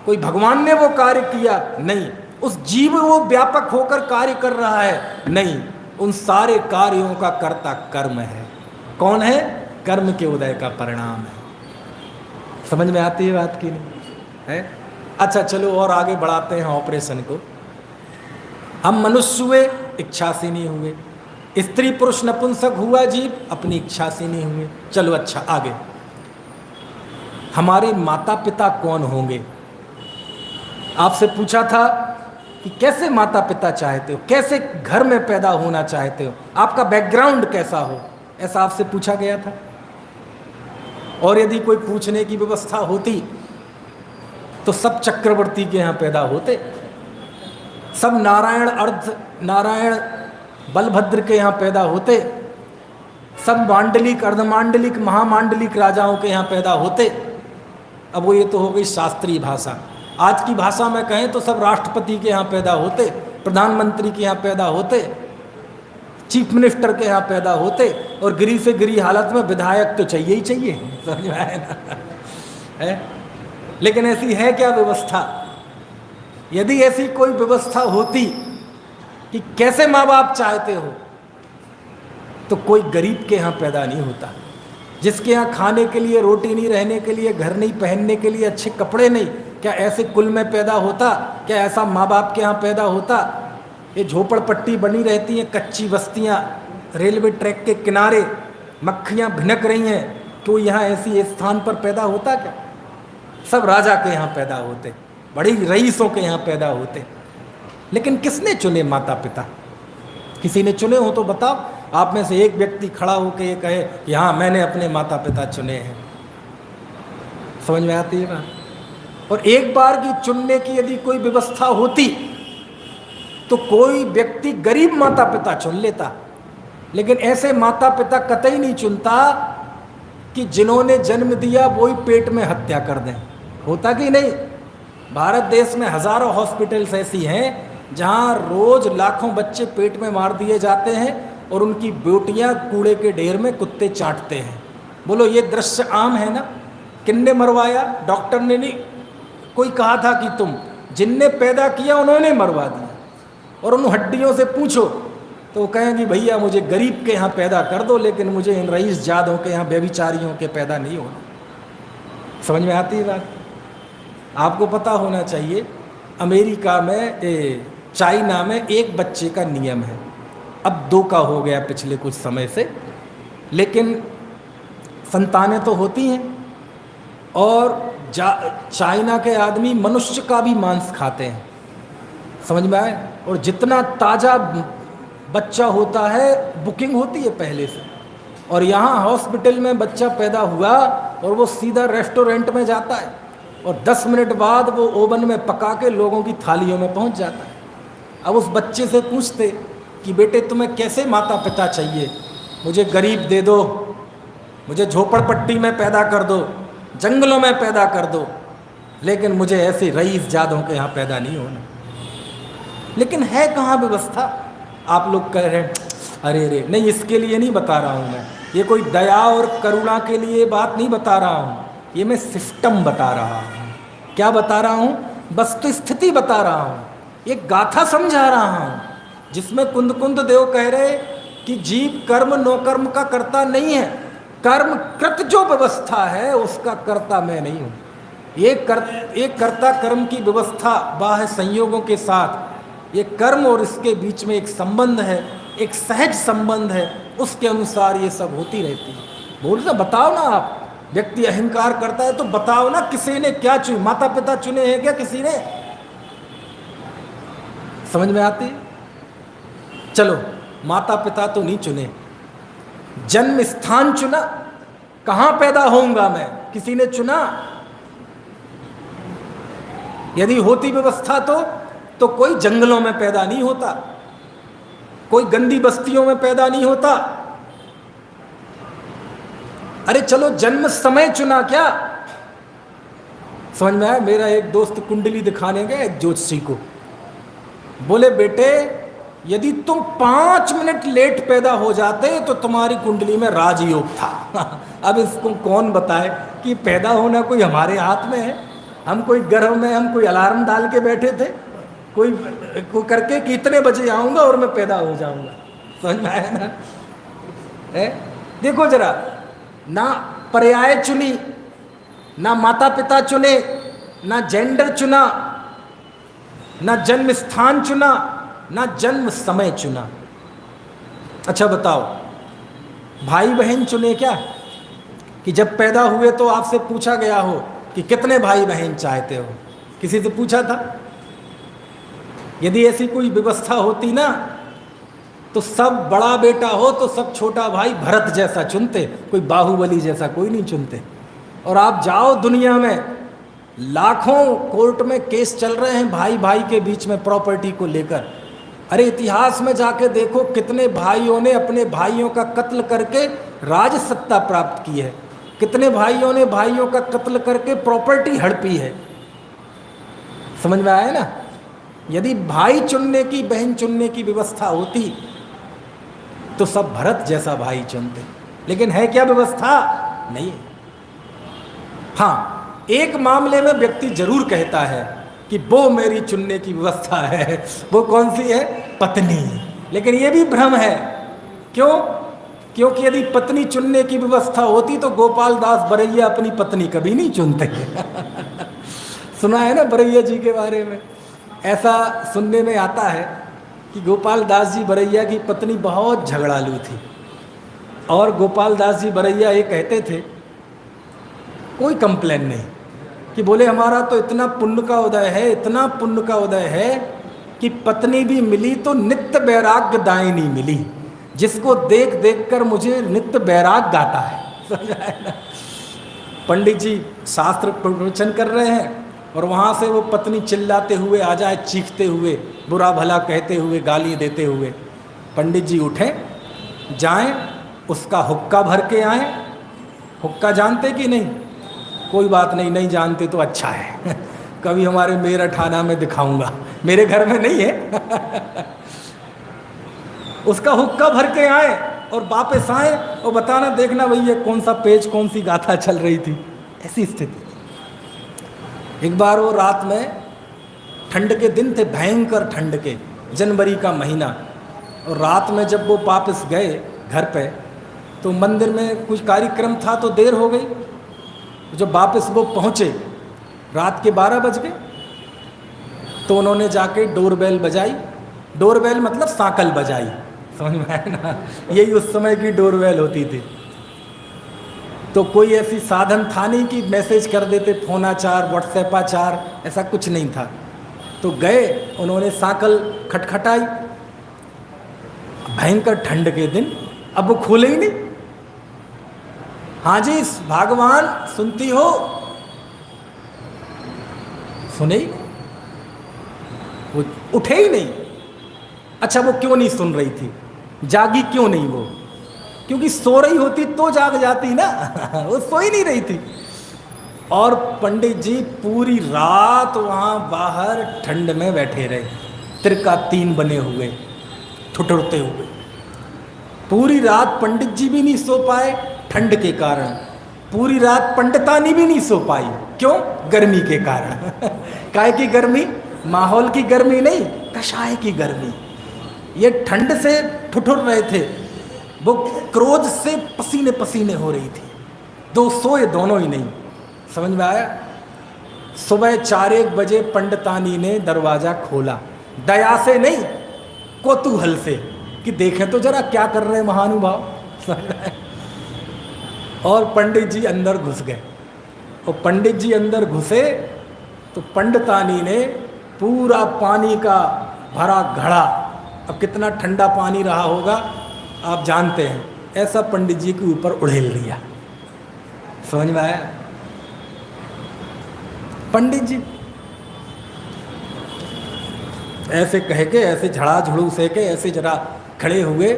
कोई भगवान ने वो कार्य किया? नहीं, उस जीव वो व्यापक होकर कार्य कर रहा है, नहीं, उन सारे कार्यों का कर्ता कर्म है। कौन है? कर्म के उदय का परिणाम है। समझ में आती है बात की नहीं है? अच्छा चलो और आगे बढ़ाते हैं ऑपरेशन को। हम मनुष्य हुए, इच्छा से नहीं हुए। स्त्री पुरुष नपुंसक हुआ जीव, अपनी इच्छा से नहीं हुए। चलो अच्छा आगे, हमारे माता पिता कौन होंगे? आपसे पूछा था कि कैसे माता पिता चाहते हो, कैसे घर में पैदा होना चाहते हो, आपका बैकग्राउंड कैसा हो, ऐसा आपसे पूछा गया था। और यदि कोई पूछने की व्यवस्था होती तो सब चक्रवर्ती के यहाँ पैदा होते, सब नारायण अर्ध नारायण बलभद्र के यहाँ पैदा होते, सब मांडलिक अर्धमांडलिक महामांडलिक राजाओं के यहाँ पैदा होते। अब वो ये तो हो गई शास्त्रीय भाषा। आज की भाषा में कहें तो सब राष्ट्रपति के यहाँ पैदा होते, प्रधानमंत्री के यहाँ पैदा होते, चीफ मिनिस्टर के यहाँ पैदा होते, और गिरी से गिरी हालत में विधायक तो चाहिए ही चाहिए। समझ में आए ना? है? लेकिन ऐसी है क्या व्यवस्था? यदि ऐसी कोई व्यवस्था होती कि कैसे माँ बाप चाहते हो, तो कोई गरीब के यहाँ पैदा नहीं होता, जिसके यहाँ खाने के लिए रोटी नहीं, रहने के लिए घर नहीं, पहनने के लिए अच्छे कपड़े नहीं। क्या ऐसे कुल में पैदा होता? क्या ऐसा माँ बाप के यहाँ पैदा होता? ये झोपड़पट्टी बनी रहती हैं, कच्ची बस्तियाँ, रेलवे ट्रैक के किनारे मक्खियाँ भिनक रही हैं, तो यहाँ ऐसी स्थान पर पैदा होता क्या? सब राजा के यहाँ पैदा होते, बड़ी रईसों के यहाँ पैदा होते। लेकिन किसने चुने माता पिता? किसी ने चुने हो तो बताओ। आप में से एक व्यक्ति खड़ा होकर ये कहे कि हाँ मैंने अपने माता पिता चुने हैं। समझ में आती है बात? और एक बार की चुनने की यदि कोई व्यवस्था होती तो कोई व्यक्ति गरीब माता पिता चुन लेता, लेकिन ऐसे माता पिता कतई नहीं चुनता कि जिन्होंने जन्म दिया वही पेट में हत्या कर दें। होता कि नहीं? भारत देश में हजारों हॉस्पिटल्स ऐसी हैं जहां रोज लाखों बच्चे पेट में मार दिए जाते हैं और उनकी बेटियां कूड़े के ढेर में कुत्ते चाटते हैं। बोलो ये दृश्य आम है ना? किसने मरवाया? डॉक्टर ने नहीं, कोई कहा था कि तुम, जिनने पैदा किया उन्होंने मरवा दिया। और उन हड्डियों से पूछो तो वो कहेंगे भैया मुझे गरीब के यहाँ पैदा कर दो, लेकिन मुझे इन रईस जादों के यहाँ व्यभिचारियों के पैदा नहीं होना। समझ में आती है बात? आपको पता होना चाहिए, अमेरिका में चाइना में एक बच्चे का नियम है, अब 2 का हो गया पिछले कुछ समय से, लेकिन संतानें तो होती हैं। और चाइना के आदमी मनुष्य का भी मांस खाते हैं। समझ में आए? और जितना ताज़ा बच्चा होता है बुकिंग होती है पहले से। और यहाँ हॉस्पिटल में बच्चा पैदा हुआ और वो सीधा रेस्टोरेंट में जाता है और 10 मिनट बाद वो ओवन में पका के लोगों की थालियों में पहुँच जाता है। अब उस बच्चे से पूछते कि बेटे तुम्हें कैसे माता पिता चाहिए? मुझे गरीब दे दो, मुझे झोपड़पट्टी में पैदा कर दो, जंगलों में पैदा कर दो, लेकिन मुझे ऐसे रईस जादों के यहाँ पैदा नहीं होना। लेकिन है कहाँ व्यवस्था? आप लोग कह रहे हैं अरे रे नहीं, इसके लिए नहीं बता रहा हूँ मैं, ये कोई दया और करुणा के लिए बात नहीं बता रहा हूँ, ये मैं सिस्टम बता रहा हूँ। क्या बता रहा हूँ? वस्तु स्थिति बता रहा हूँ, एक गाथा समझा रहा हूँ, जिसमें कुंद कुंद देव कह रहे कि जीव कर्म नो कर्म का कर्ता नहीं है, कर्म कृत जो व्यवस्था है उसका कर्ता मैं नहीं हूँ। एक कर्ता कर्म की व्यवस्था बाह्य संयोगों के साथ, ये कर्म और इसके बीच में एक संबंध है, एक सहज संबंध है, उसके अनुसार ये सब होती रहती है। बोल ना, बताओ ना आप, व्यक्ति अहंकार करता है तो बताओ ना किसी ने क्या चुने? माता पिता चुने हैं क्या किसी ने? समझ में आती? चलो माता पिता तो नहीं चुने, जन्म स्थान चुना, कहाँ पैदा होऊंगा मैं, किसी ने चुना? यदि होती व्यवस्था तो कोई जंगलों में पैदा नहीं होता, कोई गंदी बस्तियों में पैदा नहीं होता। अरे चलो जन्म समय चुना क्या? समझ में आया? मेरा एक दोस्त कुंडली दिखाने गया एक ज्योतिषी को, बोले बेटे यदि तुम 5 मिनट लेट पैदा हो जाते तो तुम्हारी कुंडली में राजयोग था। अब इसको कौन बताए कि पैदा होना कोई हमारे हाथ में है? हम कोई गर्भ में हम कोई अलार्म डाल के बैठे थे? कोई को करके कि इतने बजे आऊँगा और मैं पैदा हो जाऊँगा। समझ में आया ना? देखो जरा, ना पर्याय चुनी, ना माता पिता चुने, ना जेंडर चुना, ना जन्म स्थान चुना, ना जन्म समय चुना। अच्छा बताओ, भाई बहन चुने क्या? कि जब पैदा हुए तो आपसे पूछा गया हो कि कितने भाई बहन चाहते हो? किसी से पूछा था? यदि ऐसी कोई व्यवस्था होती ना, तो सब बड़ा बेटा हो तो सब छोटा भाई भरत जैसा चुनते, कोई बाहुबली जैसा कोई नहीं चुनते। और आप जाओ दुनिया में, लाखों कोर्ट में केस चल रहे हैं भाई भाई के बीच में प्रॉपर्टी को लेकर। अरे इतिहास में जाके देखो कितने भाइयों ने अपने भाइयों का कत्ल करके राज सत्ता प्राप्त की है, कितने भाइयों ने भाइयों का कत्ल करके प्रॉपर्टी हड़पी है। समझ में आया ना? यदि भाई चुनने की, बहन चुनने की व्यवस्था होती तो सब भरत जैसा भाई चुनते, लेकिन है क्या व्यवस्था? नहीं। हाँ, एक मामले में व्यक्ति जरूर कहता है कि वो मेरी चुनने की व्यवस्था है। वो कौन सी है? पत्नी। लेकिन ये भी भ्रम है। क्यों? क्योंकि यदि पत्नी चुनने की व्यवस्था होती तो गोपाल दास बरैया अपनी पत्नी कभी नहीं चुनते। सुना है ना बरैया जी के बारे में? ऐसा सुनने में आता है कि गोपाल दास जी बरैया की पत्नी बहुत झगड़ालू थी, और गोपाल दास जी बरैया ये कहते थे, कोई कंप्लेन नहीं, कि बोले हमारा तो इतना पुण्य का उदय है, इतना पुण्य का उदय है कि पत्नी भी मिली तो नित्य वैराग्य दायिनी मिली, जिसको देख देख कर मुझे नित्य वैराग गाता है। पंडित जी शास्त्र प्रवचन कर रहे हैं और वहाँ से वो पत्नी चिल्लाते हुए आ जाए, चीखते हुए, बुरा भला कहते हुए, गाली देते हुए। पंडित जी उठें, जाएं, उसका हुक्का भर के आएँ। हुक्का जानते कि नहीं? कोई बात नहीं, नहीं जानते तो अच्छा है। कभी हमारे मेरठ थाना में दिखाऊंगा, मेरे घर में नहीं है। उसका हुक्का भर के आए और वापस आए और बताना, देखना भैया कौन सा पेज, कौन सी गाथा चल रही थी। ऐसी स्थिति। एक बार वो रात में, ठंड के दिन थे, भयंकर ठंड के, जनवरी का महीना, और रात में जब वो वापस गए घर पे, तो मंदिर में कुछ कार्यक्रम था तो देर हो गई। जब वापस वो पहुँचे, रात के 12 बज गए, तो उन्होंने जाके डोरबेल बजाई। डोरबेल मतलब सांकल बजाई। समझ में आया ना? यही उस समय की डोरबेल होती थी। तो कोई ऐसी साधन था नहीं कि मैसेज कर देते, फोनाचार, व्हाट्सएपाचार, ऐसा कुछ नहीं था। तो गए, उन्होंने सांकल खटखटाई। भयंकर ठंड के दिन, अब वो खोले ही नहीं। हाँ जी भगवान, सुनती हो? सुने ही, वो उठे ही नहीं। अच्छा वो क्यों नहीं सुन रही थी? जागी क्यों नहीं वो? क्योंकि सो रही होती तो जाग जाती ना। वो सो ही नहीं रही थी। और पंडित जी पूरी रात वहाँ बाहर ठंड में बैठे रहे, तिरका 3 बने हुए, ठुठुरते हुए। पूरी रात पंडित जी भी नहीं सो पाए ठंड के कारण। पूरी रात पंडितानी भी नहीं सो पाई। क्यों? गर्मी के कारण। काय की गर्मी? माहौल की गर्मी नहीं, कषाय की गर्मी। ये ठंड से ठुठुर रहे थे, वो क्रोध से पसीने पसीने हो रही थी। दो सोए दोनों ही नहीं। समझ में आया? सुबह 4-1 बजे पंडितानी ने दरवाजा खोला, दया से नहीं, कौतूहल से, कि देखें तो जरा क्या कर रहे हैं महानुभाव। और पंडित जी अंदर घुस गए। और पंडित जी अंदर घुसे तो पंडितानी ने पूरा पानी का भरा घड़ा, अब कितना ठंडा पानी रहा होगा आप जानते हैं, ऐसा पंडित जी के ऊपर उड़ेल दिया। समझ में आया? पंडित जी ऐसे कह के, ऐसे झड़ाझुड़ू से के, ऐसे जरा खड़े हुए,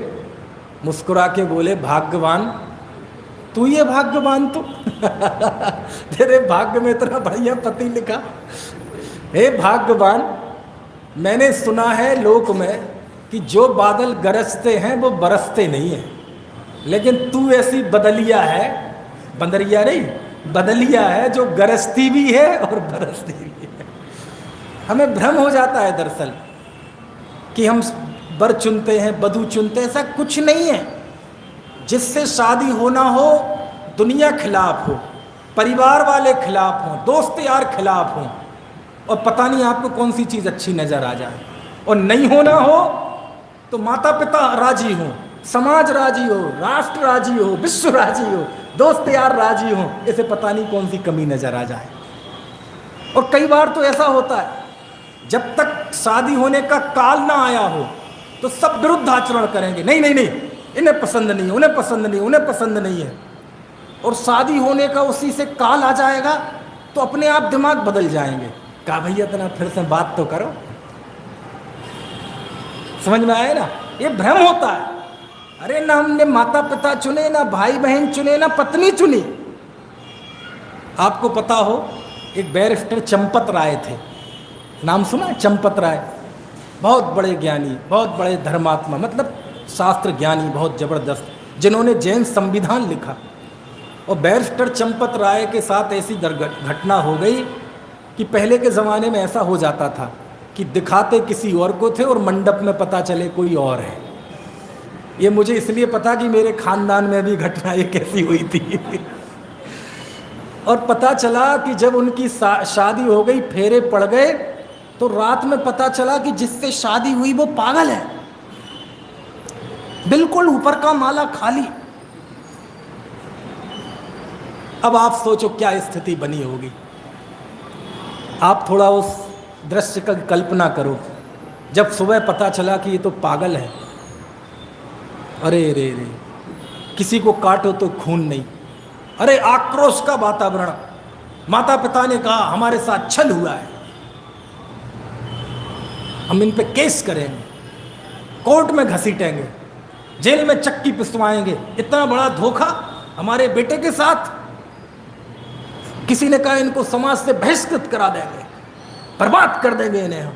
मुस्कुरा के बोले, भाग्यवान तू, ये भाग्यवान तू। तेरे भाग्य में इतना बढ़िया पति लिखा। हे भाग्यवान, मैंने सुना है लोक में कि जो बादल गरजते हैं वो बरसते नहीं हैं, लेकिन तू ऐसी बदलिया है, बंदरिया नहीं, बदलिया है, जो गरजती भी है और बरसती भी है। हमें भ्रम हो जाता है दरअसल कि हम वर चुनते हैं, बधू चुनते हैं। ऐसा कुछ नहीं है। जिससे शादी होना हो, दुनिया खिलाफ हो, परिवार वाले खिलाफ हों, दोस्त यार खिलाफ हों, और पता नहीं आपको कौन सी चीज़ अच्छी नज़र आ जाए, और नहीं होना हो तो माता पिता राजी हों, समाज राजी हो, राष्ट्र राजी हो, विश्व राजी हो, दोस्त यार राजी हो, इसे पता नहीं कौन सी कमी नज़र आ जाए। और कई बार तो ऐसा होता है, जब तक शादी होने का काल ना आया हो तो सब विरुद्ध आचरण करेंगे, नहीं नहीं नहीं, इन्हें पसंद नहीं, उन्हें पसंद नहीं, उन्हें पसंद नहीं है। और शादी होने का उसी से काल आ जाएगा तो अपने आप दिमाग बदल जाएंगे। कहा भैया इतना फिर से बात तो करो। समझ में आया ना? ये भ्रम होता है। अरे ना हमने माता पिता चुने, ना भाई बहन चुने, ना पत्नी चुनी। आपको पता हो, एक बैरिस्टर चंपत राय थे, नाम सुना? चंपत राय बहुत बड़े ज्ञानी, बहुत बड़े धर्मात्मा, मतलब शास्त्र ज्ञानी, बहुत जबरदस्त, जिन्होंने जैन संविधान लिखा। और बैरिस्टर चंपत राय के साथ ऐसी घटना हो गई कि पहले के ज़माने में ऐसा हो जाता था कि दिखाते किसी और को थे और मंडप में पता चले कोई और है। ये मुझे इसलिए पता कि मेरे खानदान में भी घटना एक ऐसी हुई थी। और पता चला कि जब उनकी शादी हो गई, फेरे पड़ गए, तो रात में पता चला कि जिससे शादी हुई वो पागल है, बिल्कुल ऊपर का माला खाली। अब आप सोचो क्या स्थिति बनी होगी। आप थोड़ा उस दृश्य का कल्पना करो, जब सुबह पता चला कि ये तो पागल है। अरे रे रे, किसी को काटो तो खून नहीं। अरे आक्रोश का वातावरण। माता पिता ने कहा हमारे साथ छल हुआ है, हम इन पे केस करेंगे, कोर्ट में घसीटेंगे, जेल में चक्की पिसवाएंगे। इतना बड़ा धोखा हमारे बेटे के साथ। किसी ने कहा इनको समाज से बहिष्कृत करा देंगे, बर्बाद कर देंगे इन्हें हम।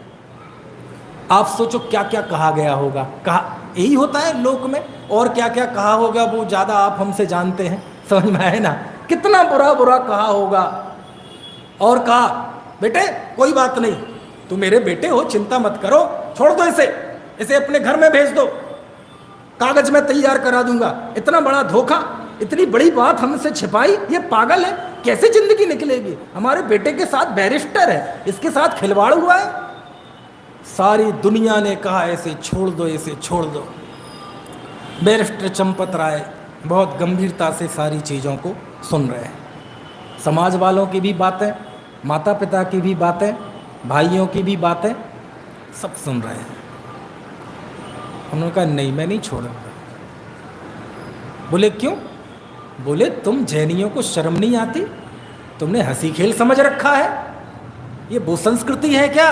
आप सोचो क्या क्या कहा गया होगा। कहा यही होता है लोक में, और क्या क्या कहा होगा वो ज़्यादा आप हमसे जानते हैं। समझ में आए ना? कितना बुरा बुरा कहा होगा। और कहा बेटे कोई बात नहीं, तुम मेरे बेटे हो, चिंता मत करो, छोड़ दो इसे अपने घर में भेज दो, कागज में तैयार करा दूंगा। इतना बड़ा धोखा, इतनी बड़ी बात हमसे छिपाई, ये पागल है, कैसे जिंदगी निकलेगी? हमारे बेटे के साथ बैरिस्टर है, इसके साथ खिलवाड़ हुआ है। सारी दुनिया ने कहा ऐसे छोड़ दो, इसे छोड़ दो। बैरिस्टर चंपत राय बहुत गंभीरता से सारी चीज़ों को सुन रहे हैं। समाज वालों की भी बातें, माता पिता की भी बातें, भाइयों की भी बातें, सब सुन रहे हैं। उन्होंने कहा नहीं, मैं नहीं छोड़ूंगा। बोले क्यों? बोले तुम जैनियों को शर्म नहीं आती? तुमने हंसी खेल समझ रखा है? ये वो संस्कृति है क्या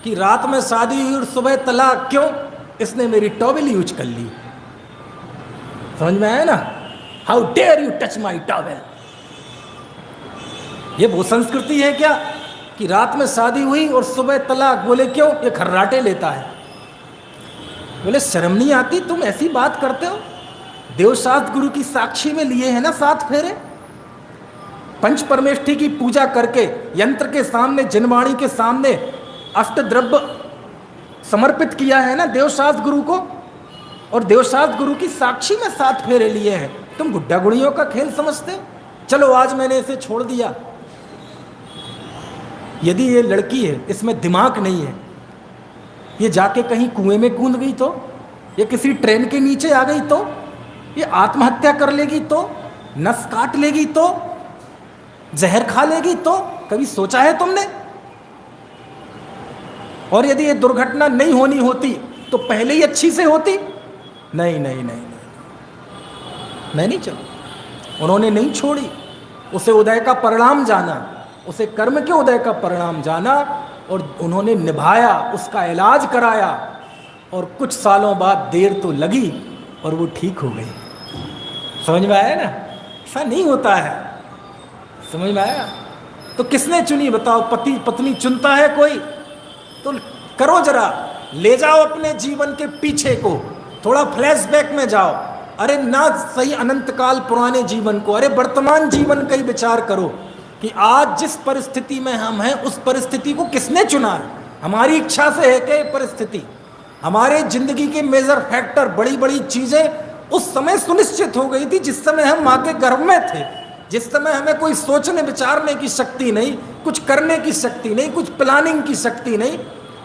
कि रात में शादी हुई और सुबह तलाक? क्यों? इसने मेरी टॉवेल यूज कर ली। समझ में आया ना? How dare you touch my towel. ये वो संस्कृति है क्या कि रात में शादी हुई और सुबह तलाक? बोले क्यों? ये खर्राटे लेता है। बोले शर्म नहीं आती? तुम ऐसी बात करते हो? देवशास्त्र गुरु की साक्षी में लिए हैं ना 7 फेरे, पंच परमेष्ठी की पूजा करके, यंत्र के सामने, जिनवाणी के सामने अष्टद्रव्य समर्पित किया है ना देवशास्त्र गुरु को, और देवशास्त्र गुरु की साक्षी में 7 फेरे लिए हैं। तुम गुड्डा गुड़ियों का खेल समझते हो? चलो आज मैंने इसे छोड़ दिया। यदि ये लड़की है, इसमें दिमाग नहीं है, ये जाके कहीं कुएं में कूद गई तो, ये किसी ट्रेन के नीचे आ गई तो, ये आत्महत्या कर लेगी तो, नस काट लेगी तो, जहर खा लेगी तो, कभी सोचा है तुमने? और यदि ये दुर्घटना नहीं होनी होती तो पहले ही अच्छी से होती। नहीं नहीं नहीं नहीं, मैं नहीं चलूं। उन्होंने नहीं छोड़ी, उसे उदय का परिणाम जाना, उसे कर्म के उदय का परिणाम जाना, और उन्होंने निभाया, उसका इलाज कराया, और कुछ सालों बाद देर तो लगी और वो ठीक हो गई। समझ में आया ना? ऐसा नहीं होता है। समझ में आया? तो किसने चुनी बताओ? पति पत्नी चुनता है कोई? तो करो जरा, ले जाओ अपने जीवन के पीछे को, थोड़ा फ्लैशबैक में जाओ। अरे ना सही अनंत काल पुराने जीवन को, अरे वर्तमान जीवन का ही विचार करो। कि आज जिस परिस्थिति में हम हैं उस परिस्थिति को किसने चुना है? हमारी इच्छा से है क्या ये परिस्थिति? हमारे जिंदगी के मेजर फैक्टर, बड़ी बड़ी चीजें उस समय सुनिश्चित हो गई थी जिस समय हम माँ के गर्भ में थे, जिस समय हमें कोई सोचने विचारने की शक्ति नहीं, कुछ करने की शक्ति नहीं, कुछ प्लानिंग की शक्ति नहीं।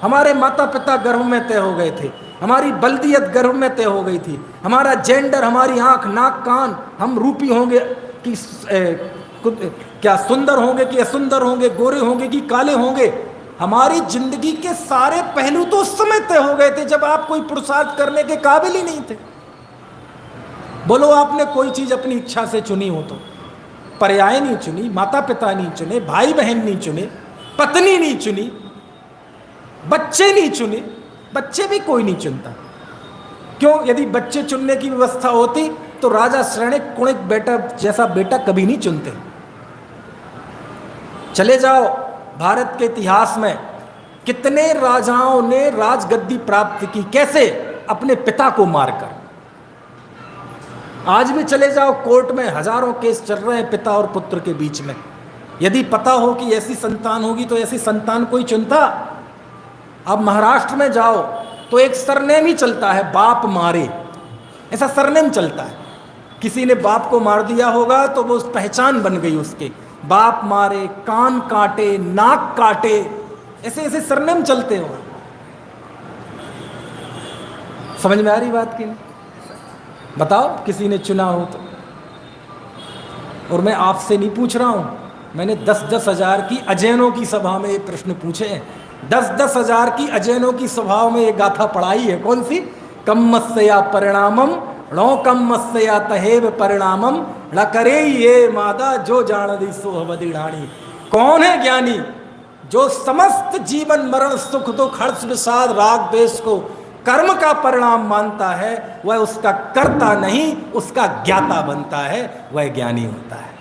हमारे माता पिता गर्भ में तय हो गए थे, हमारी बल्दियत गर्भ में तय हो गई थी, हमारा जेंडर, हमारी आंख नाक कान, हम रूपी होंगे कि क्या सुंदर होंगे कि असुंदर होंगे, गोरे होंगे कि काले होंगे, हमारी जिंदगी के सारे पहलू तो उस समय तय हो गए थे जब आप कोई पुरुषार्थ करने के काबिल ही नहीं थे। बोलो आपने कोई चीज अपनी इच्छा से चुनी हो तो? पर्याय नहीं चुनी, माता पिता नहीं चुने, भाई बहन नहीं चुने, पत्नी नहीं चुनी, बच्चे नहीं चुने, बच्चे भी कोई नहीं चुनता। क्यों? यदि बच्चे चुनने की व्यवस्था होती तो राजा श्रेणिक कुणिक बेटा जैसा बेटा कभी नहीं चुनते। चले जाओ भारत के इतिहास में कितने राजाओं ने राजगद्दी प्राप्त की, कैसे? अपने पिता को मारकर। आज भी चले जाओ कोर्ट में हजारों केस चल रहे हैं पिता और पुत्र के बीच में। यदि पता हो कि ऐसी संतान होगी तो ऐसी संतान कोई चुनता? अब महाराष्ट्र में जाओ तो एक सरनेम ही चलता है, बाप मारे, ऐसा सरनेम चलता है। किसी ने बाप को मार दिया होगा तो वो पहचान बन गई उसके, बाप मारे, कान काटे, नाक काटे, ऐसे ऐसे सरनेम चलते हो। समझ में आ रही बात की नहीं? बताओ किसी ने चुना हो तो। और मैं आपसे नहीं पूछ रहा हूं, मैंने 10-10 हजार की अजैनों की सभा में ये प्रश्न पूछे हैं। 10-10 हजार की अजैनों की सभाओं में ये गाथा पढ़ाई है। कौन सी? कम्मस्या परिणामम णो कम्मस्या तहेव परिणामम न करे ये मादा जो जान दी सोहवदी ढाणी। कौन है ज्ञानी? जो समस्त जीवन मरण सुख दुख हर्ष विषाद राग द्वेष को कर्म का परिणाम मानता है, वह उसका कर्ता नहीं उसका ज्ञाता बनता है, वह ज्ञानी होता है।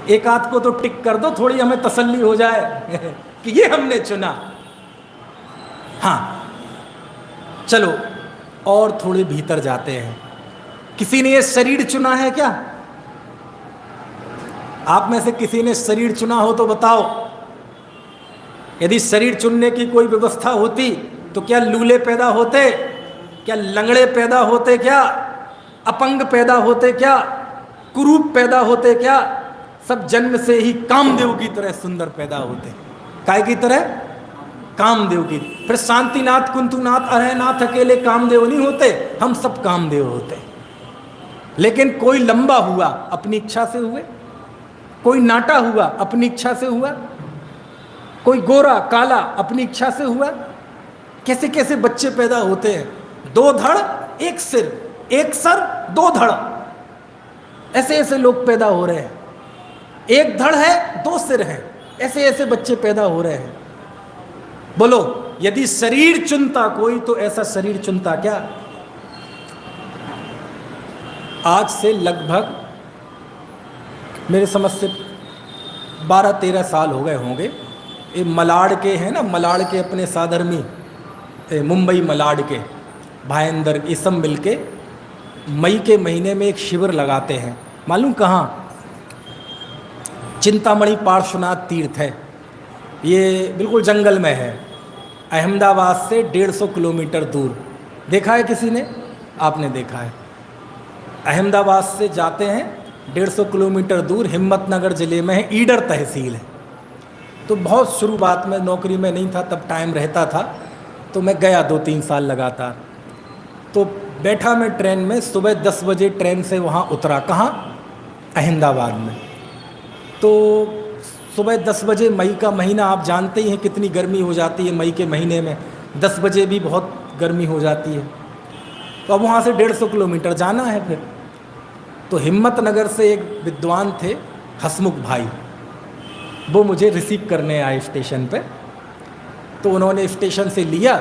एक आध को तो टिक कर दो, थोड़ी हमें तसल्ली हो जाए कि ये हमने चुना। हाँ चलो और थोड़े भीतर जाते हैं। किसी ने ये शरीर चुना है क्या? आप में से किसी ने शरीर चुना हो तो बताओ। यदि शरीर चुनने की कोई व्यवस्था होती तो क्या लूले पैदा होते? क्या लंगड़े पैदा होते? क्या अपंग पैदा होते? क्या कुरूप पैदा होते? क्या सब जन्म से ही कामदेव की तरह सुंदर पैदा होते? काय की तरह? कामदेव की। फिर शांतिनाथ, कुंतुनाथ, अरहनाथ अकेले कामदेव नहीं होते, हम सब कामदेव होते। लेकिन कोई लंबा हुआ अपनी इच्छा से हुए, कोई नाटा हुआ अपनी इच्छा से हुआ, कोई गोरा काला अपनी इच्छा से हुआ। कैसे कैसे बच्चे पैदा होते हैं? 2 धड़ 1 सिर, 1 सर 2 धड़, ऐसे ऐसे लोग पैदा हो रहे हैं। 1 धड़ है 2 सिर हैं, ऐसे ऐसे बच्चे पैदा हो रहे हैं। बोलो यदि शरीर चुनता कोई तो ऐसा शरीर चुनता क्या? आज से लगभग मेरे समझ से 12-13 साल हो गए होंगे। ये मलाड के हैं ना, मलाड के अपने साधर्मी, मुंबई मलाड के भाईंदर, ये सब मिल के मई के महीने में एक शिविर लगाते हैं। मालूम कहाँ? चिंतामणि पार्श्वनाथ तीर्थ है, ये बिल्कुल जंगल में है, अहमदाबाद से 150 किलोमीटर दूर। देखा है किसी ने? आपने देखा है। अहमदाबाद से जाते हैं 150 किलोमीटर दूर, हिम्मतनगर ज़िले में है, ईडर तहसील है। तो बहुत शुरुआत में नौकरी में नहीं था, तब टाइम रहता था तो मैं गया 2-3 साल लगातार। तो बैठा मैं ट्रेन में, सुबह 10 बजे ट्रेन से वहाँ उतरा। कहाँ? अहमदाबाद में। तो सुबह 10 बजे, मई का महीना आप जानते ही हैं कितनी गर्मी हो जाती है मई के महीने में, 10 बजे भी बहुत गर्मी हो जाती है। तो अब वहाँ से 150 किलोमीटर जाना है। फिर तो हिम्मतनगर से एक विद्वान थे हसमुख भाई, वो मुझे रिसीव करने आए स्टेशन पे। तो उन्होंने स्टेशन से लिया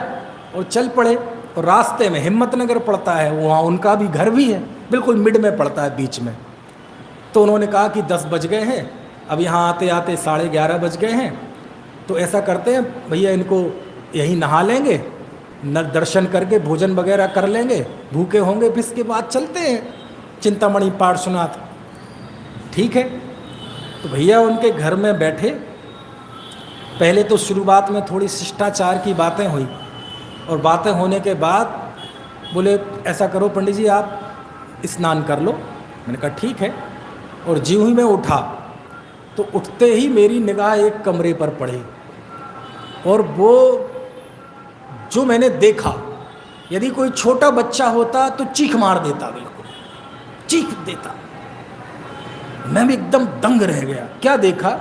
और चल पड़े। और रास्ते में हिम्मतनगर पड़ता है, वहाँ उनका भी घर भी है, बिल्कुल मिड में पड़ता है, बीच में। तो उन्होंने कहा कि 10 बज गए हैं, अब यहाँ आते आते 11:30 बज गए हैं, तो ऐसा करते हैं भैया, इनको यहीं नहा लेंगे, दर्शन करके भोजन वगैरह कर लेंगे, भूखे होंगे, फिर इसके बाद चलते हैं चिंतामणि पार्श्वनाथ। ठीक है। तो भैया उनके घर में बैठे, पहले तो शुरुआत में थोड़ी शिष्टाचार की बातें हुई, और बातें होने के बाद बोले ऐसा करो पंडित जी आप स्नान कर लो। मैंने कहा ठीक है। और ज्यों ही मैं उठा तो उठते ही मेरी निगाह एक कमरे पर पड़ी, और वो जो मैंने देखा, यदि कोई छोटा बच्चा होता तो चीख मार देता, बिल्कुल चीख देता। मैं भी एकदम दंग रह गया। क्या देखा?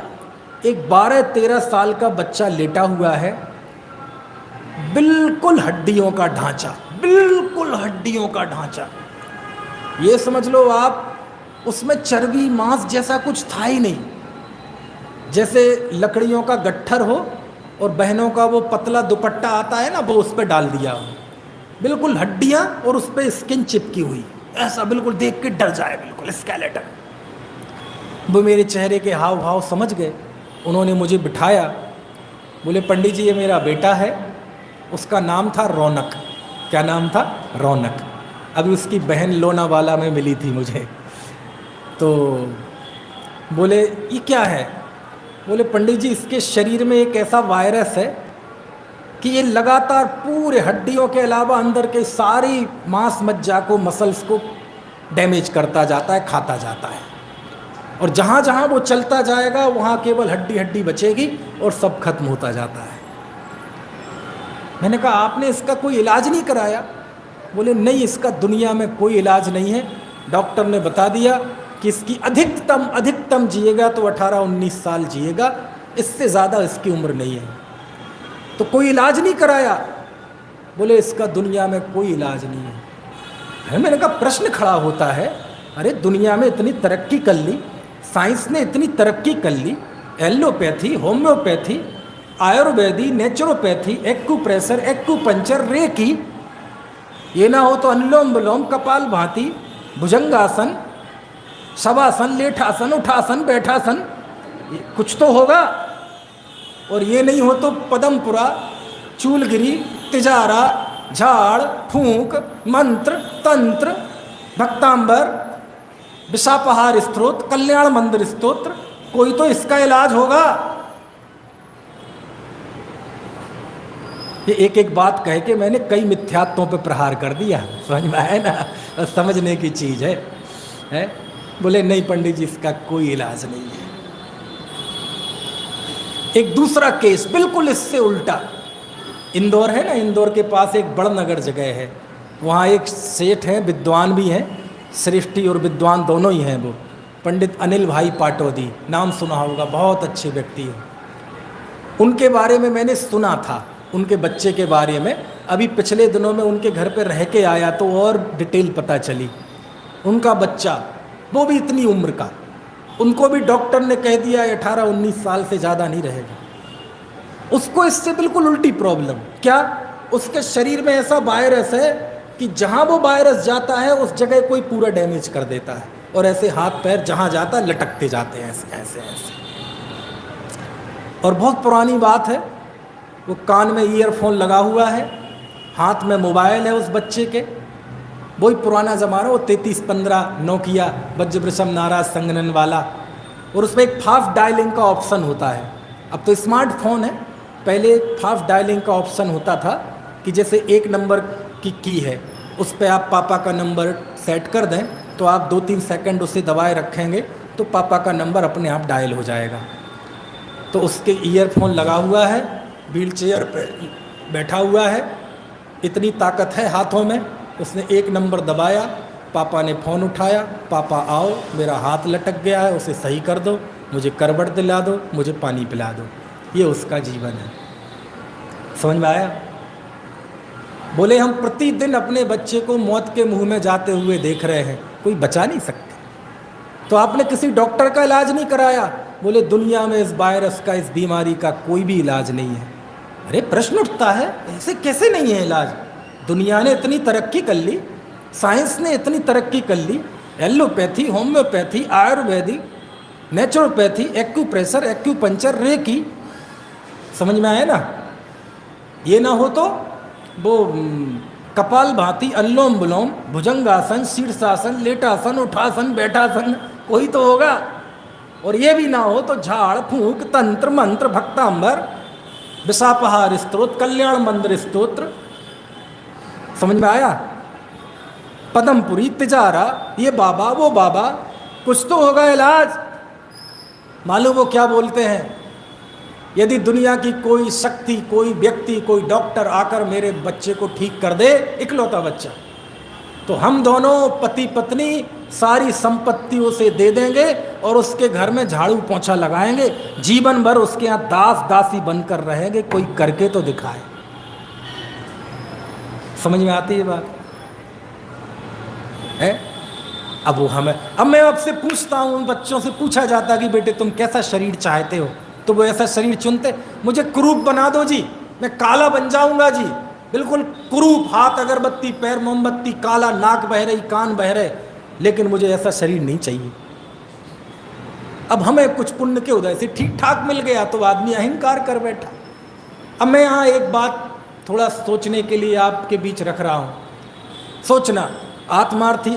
एक 12-13 साल का बच्चा लेटा हुआ है, बिल्कुल हड्डियों का ढांचा, बिल्कुल हड्डियों का ढांचा। ये समझ लो आप, उसमें चर्बी मांस जैसा कुछ था ही नहीं, जैसे लकड़ियों का गट्ठर हो और बहनों का वो पतला दुपट्टा आता है ना, वो उस पर डाल दिया हो, बिल्कुल हड्डियां और उस पर स्किन चिपकी हुई, ऐसा बिल्कुल देख के डर जाए, बिल्कुल स्केलेटन। वो मेरे चेहरे के हाव भाव समझ गए। उन्होंने मुझे बिठाया, बोले पंडित जी ये मेरा बेटा है, उसका नाम था रौनक। क्या नाम था? रौनक। अभी उसकी बहन लोनावाला में मिली थी मुझे। तो बोले ये क्या है? बोले पंडित जी इसके शरीर में एक ऐसा वायरस है कि ये लगातार पूरे हड्डियों के अलावा अंदर के सारी मांस मज्जा को, मसल्स को डैमेज करता जाता है, खाता जाता है, और जहाँ जहाँ वो चलता जाएगा वहाँ केवल हड्डी हड्डी बचेगी और सब खत्म होता जाता है। मैंने कहा आपने इसका कोई इलाज नहीं कराया? बोले नहीं, इसका दुनिया में कोई इलाज नहीं है। डॉक्टर ने बता दिया कि इसकी अधिकतम जिएगा तो 18-19 साल जिएगा, इससे ज़्यादा इसकी उम्र नहीं है। तो कोई इलाज नहीं कराया? बोले इसका दुनिया में कोई इलाज नहीं है। मैंने कहा प्रश्न खड़ा होता है, अरे दुनिया में इतनी तरक्की कर ली, साइंस ने इतनी तरक्की कर ली, एलोपैथी, होम्योपैथी, आयुर्वेदी, नेचुरोपैथी, एक्यूप्रेशर, एक्यूपंचर, रेकी, ये ना हो तो अनुलोम विलोम, कपाल भाती, भुजंगासन, शवासन, लेठासन, उठासन, बैठासन, कुछ तो होगा। और ये नहीं हो तो पदमपुरा, चूलगिरी, तिजारा, झाड़ फूंक, मंत्र तंत्र, भक्तांबर, विषापहार स्तोत्र, कल्याण मंदिर स्तोत्र, कोई तो इसका इलाज होगा। ये एक एक बात कह के मैंने कई मिथ्यात्वों पे प्रहार कर दिया। समझ में आया ना? समझने की चीज़ है? बोले नहीं पंडित जी इसका कोई इलाज नहीं है। एक दूसरा केस बिल्कुल इससे उल्टा, इंदौर है ना, इंदौर के पास एक बड़नगर जगह है, वहाँ एक सेठ हैं, विद्वान भी हैं, सृष्टि और विद्वान दोनों ही हैं, वो पंडित अनिल भाई पाटोदी, नाम सुना होगा, बहुत अच्छे व्यक्ति हैं। उनके बारे में मैंने सुना था, उनके बच्चे के बारे में। अभी पिछले दिनों में उनके घर पे रह के आया तो और डिटेल पता चली। उनका बच्चा, वो भी इतनी उम्र का, उनको भी डॉक्टर ने कह दिया 18-19 साल से ज़्यादा नहीं रहेगा। उसको इससे बिल्कुल उल्टी प्रॉब्लम। क्या? उसके शरीर में ऐसा वायरस है कि जहाँ वो वायरस जाता है उस जगह कोई पूरा डैमेज कर देता है, और ऐसे हाथ पैर जहाँ जाता है लटकते जाते हैं, ऐसे ऐसे ऐसे। और बहुत पुरानी बात है, वो कान में ईयरफोन लगा हुआ है, हाथ में मोबाइल है उस बच्चे के, वही पुराना ज़माना, वो 3315 नोकिया वज्रवृषम नाराज संगनन वाला, और उसमें एक फास्ट डायलिंग का ऑप्शन होता है। अब तो स्मार्टफोन है, पहले फास्ट डायलिंग का ऑप्शन होता था कि जैसे 1 नंबर की है, उस पर आप पापा का नंबर सेट कर दें तो आप 2-3 सेकंड उसे दबाए रखेंगे तो पापा का नंबर अपने आप डायल हो जाएगा। तो उसके ईयरफोन लगा हुआ है, व्हील चेयर पर बैठा हुआ है, इतनी ताकत है हाथों में, उसने 1 नंबर दबाया, पापा ने फ़ोन उठाया, पापा आओ मेरा हाथ लटक गया है, उसे सही कर दो, मुझे करवट दिला दो, मुझे पानी पिला दो। ये उसका जीवन है। समझ में आया? बोले हम प्रतिदिन अपने बच्चे को मौत के मुंह में जाते हुए देख रहे हैं, कोई बचा नहीं सकते। तो आपने किसी डॉक्टर का इलाज नहीं कराया? बोले दुनिया में इस वायरस का, इस बीमारी का कोई भी इलाज नहीं है। अरे प्रश्न उठता है, ऐसे कैसे नहीं है इलाज? दुनिया ने इतनी तरक्की कर ली, साइंस ने इतनी तरक्की कर ली, allopathy, homeopathy, ayurvedic, naturopathy, acupressure, acupuncture, reiki, समझ में आया ना? ये ना हो तो वो कपाल भाती, अनुलोम विलोम, भुजंगासन, शीर्षासन, लेटासन, उठासन, बैठासन, कोई तो होगा। और ये भी ना हो तो झाड़ फूंक तंत्र मंत्र भक्तांबर विषापहार स्तोत्र कल्याण मंदिर स्तोत्र, समझ में आया? पदमपुरी तिजारा, ये बाबा वो बाबा, कुछ तो होगा इलाज। मालूम वो क्या बोलते हैं? यदि दुनिया की कोई शक्ति, कोई व्यक्ति, कोई डॉक्टर आकर मेरे बच्चे को ठीक कर दे, इकलौता बच्चा, तो हम दोनों पति पत्नी सारी संपत्तियों से दे देंगे और उसके घर में झाड़ू पोंछा लगाएंगे, जीवन भर उसके यहाँ दास दासी बनकर रहेंगे। कोई करके तो दिखाए। समझ में आती है बात है? अब वो अब मैं आपसे पूछता हूं, उन बच्चों से पूछा जाता कि बेटे तुम कैसा शरीर चाहते हो, तो वो ऐसा शरीर चुनते। मुझे कुरूप बना दो जी, मैं काला बन जाऊंगा जी, बिल्कुल कुरूप, हाथ अगरबत्ती, पैर मोमबत्ती, काला, नाक बह रही, कान बह रहे, लेकिन मुझे ऐसा शरीर नहीं चाहिए। अब हमें कुछ पुण्य के उदय से ठीक ठाक मिल गया तो आदमी अहंकार कर बैठा। अब मैं यहाँ एक बात थोड़ा सोचने के लिए आपके बीच रख रहा हूँ। सोचना, आत्मार्थी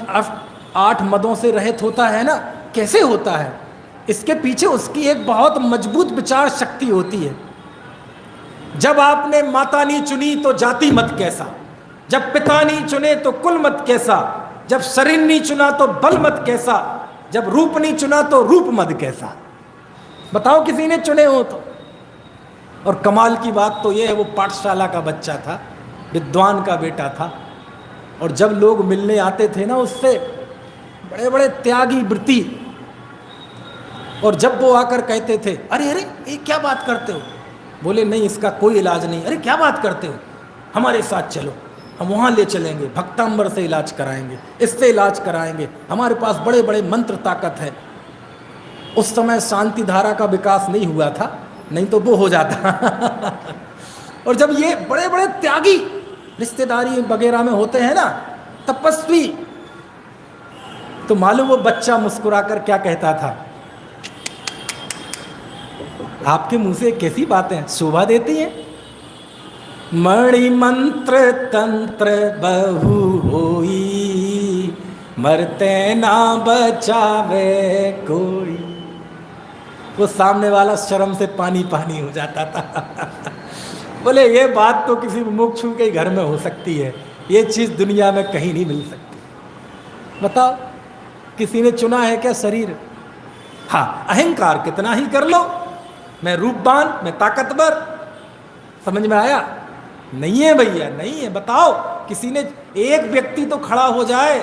8 मदों से रहित होता है ना? कैसे होता है? इसके पीछे उसकी एक बहुत मजबूत विचार शक्ति होती है। जब आपने माता नहीं चुनी तो जाति मत कैसा, जब पिता नहीं चुने तो कुल मत कैसा, जब शरीर नहीं चुना तो बल मत कैसा, जब रूप नहीं चुना तो रूप मत कैसा। बताओ किसी ने चुने हो तो। और कमाल की बात तो यह है, वो पाठशाला का बच्चा था, विद्वान का बेटा था, और जब लोग मिलने आते थे ना उससे, बड़े बड़े त्यागी वृत्ति, और जब वो आकर कहते थे अरे अरे ये क्या बात करते हो, बोले नहीं इसका कोई इलाज नहीं। अरे क्या बात करते हो, हमारे साथ चलो, हम वहाँ ले चलेंगे, भक्तांबर से इलाज कराएंगे, इससे इलाज कराएंगे, हमारे पास बड़े बड़े मंत्र ताकत है। उस समय शांति धारा का विकास नहीं हुआ था, नहीं तो वो हो जाता। और जब ये बड़े बड़े त्यागी रिश्तेदारी वगैरह में होते हैं ना, तपस्वी, तो मालूम वो बच्चा मुस्कुराकर क्या कहता था? आपके मुंह से कैसी बातें शोभा देती हैं। मणि मंत्र तंत्र बहु होई, मरते ना बचावे कोई। वो सामने वाला शर्म से पानी पानी हो जाता था। बोले ये बात तो किसी मुमुक्षु के घर में हो सकती है, ये चीज़ दुनिया में कहीं नहीं मिल सकती। बताओ किसी ने चुना है क्या शरीर? हाँ, अहंकार कितना ही कर लो, मैं रूपवान, मैं ताकतवर, समझ में आया? नहीं है भैया, नहीं है। बताओ किसी ने, एक व्यक्ति तो खड़ा हो जाए,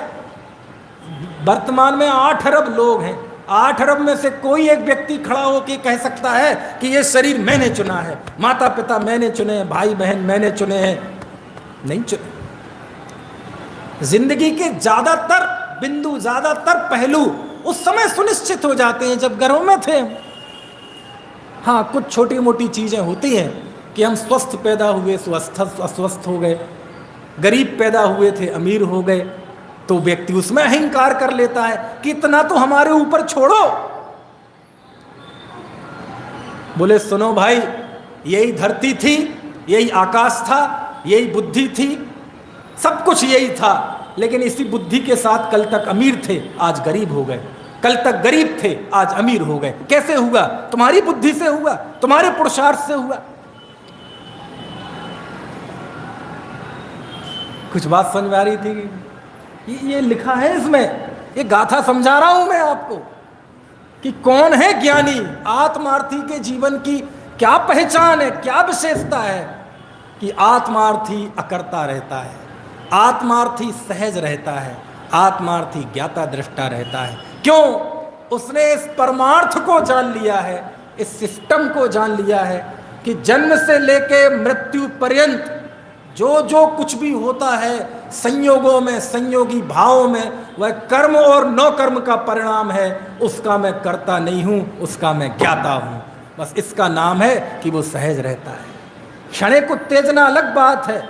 वर्तमान में 8 अरब लोग हैं, 8 अरब में से कोई एक व्यक्ति खड़ा होकर कह सकता है कि ये शरीर मैंने चुना है, माता पिता मैंने चुने हैं, भाई बहन मैंने चुने हैं? नहीं चुने। जिंदगी के ज्यादातर बिंदु, ज्यादातर पहलू उस समय सुनिश्चित हो जाते हैं जब घरों में थे। हाँ, कुछ छोटी मोटी चीजें होती हैं कि हम स्वस्थ पैदा हुए तो अस्वस्थ हो गए, गरीब पैदा हुए थे अमीर हो गए, तो व्यक्ति उसमें अहंकार कर लेता है कि इतना तो हमारे ऊपर छोड़ो। बोले सुनो भाई, यही धरती थी, यही आकाश था, यही बुद्धि थी, सब कुछ यही था, लेकिन इसी बुद्धि के साथ कल तक अमीर थे, आज गरीब हो गए, कल तक गरीब थे, आज अमीर हो गए। कैसे हुआ? तुम्हारी बुद्धि से हुआ, तुम्हारे पुरुषार्थ से हुआ। कुछ बात समझ में आ रही थी? ये लिखा है इसमें, ये गाथा समझा रहा हूं मैं आपको कि कौन है ज्ञानी। आत्मार्थी के जीवन की क्या पहचान है, क्या विशेषता है? कि आत्मार्थी अकर्ता रहता है, आत्मार्थी सहज रहता है, आत्मार्थी ज्ञाता दृष्टा रहता है। क्यों? उसने इस परमार्थ को जान लिया है, इस सिस्टम को जान लिया है कि जन्म से लेके मृत्यु पर्यंत जो जो कुछ भी होता है संयोगों में, संयोगी भावों में, वह कर्म और नौ कर्म का परिणाम है। उसका मैं करता नहीं हूं, उसका मैं ज्ञाता हूं। बस इसका नाम है कि वो सहज रहता है। क्षणिक उत्तेजना अलग बात है,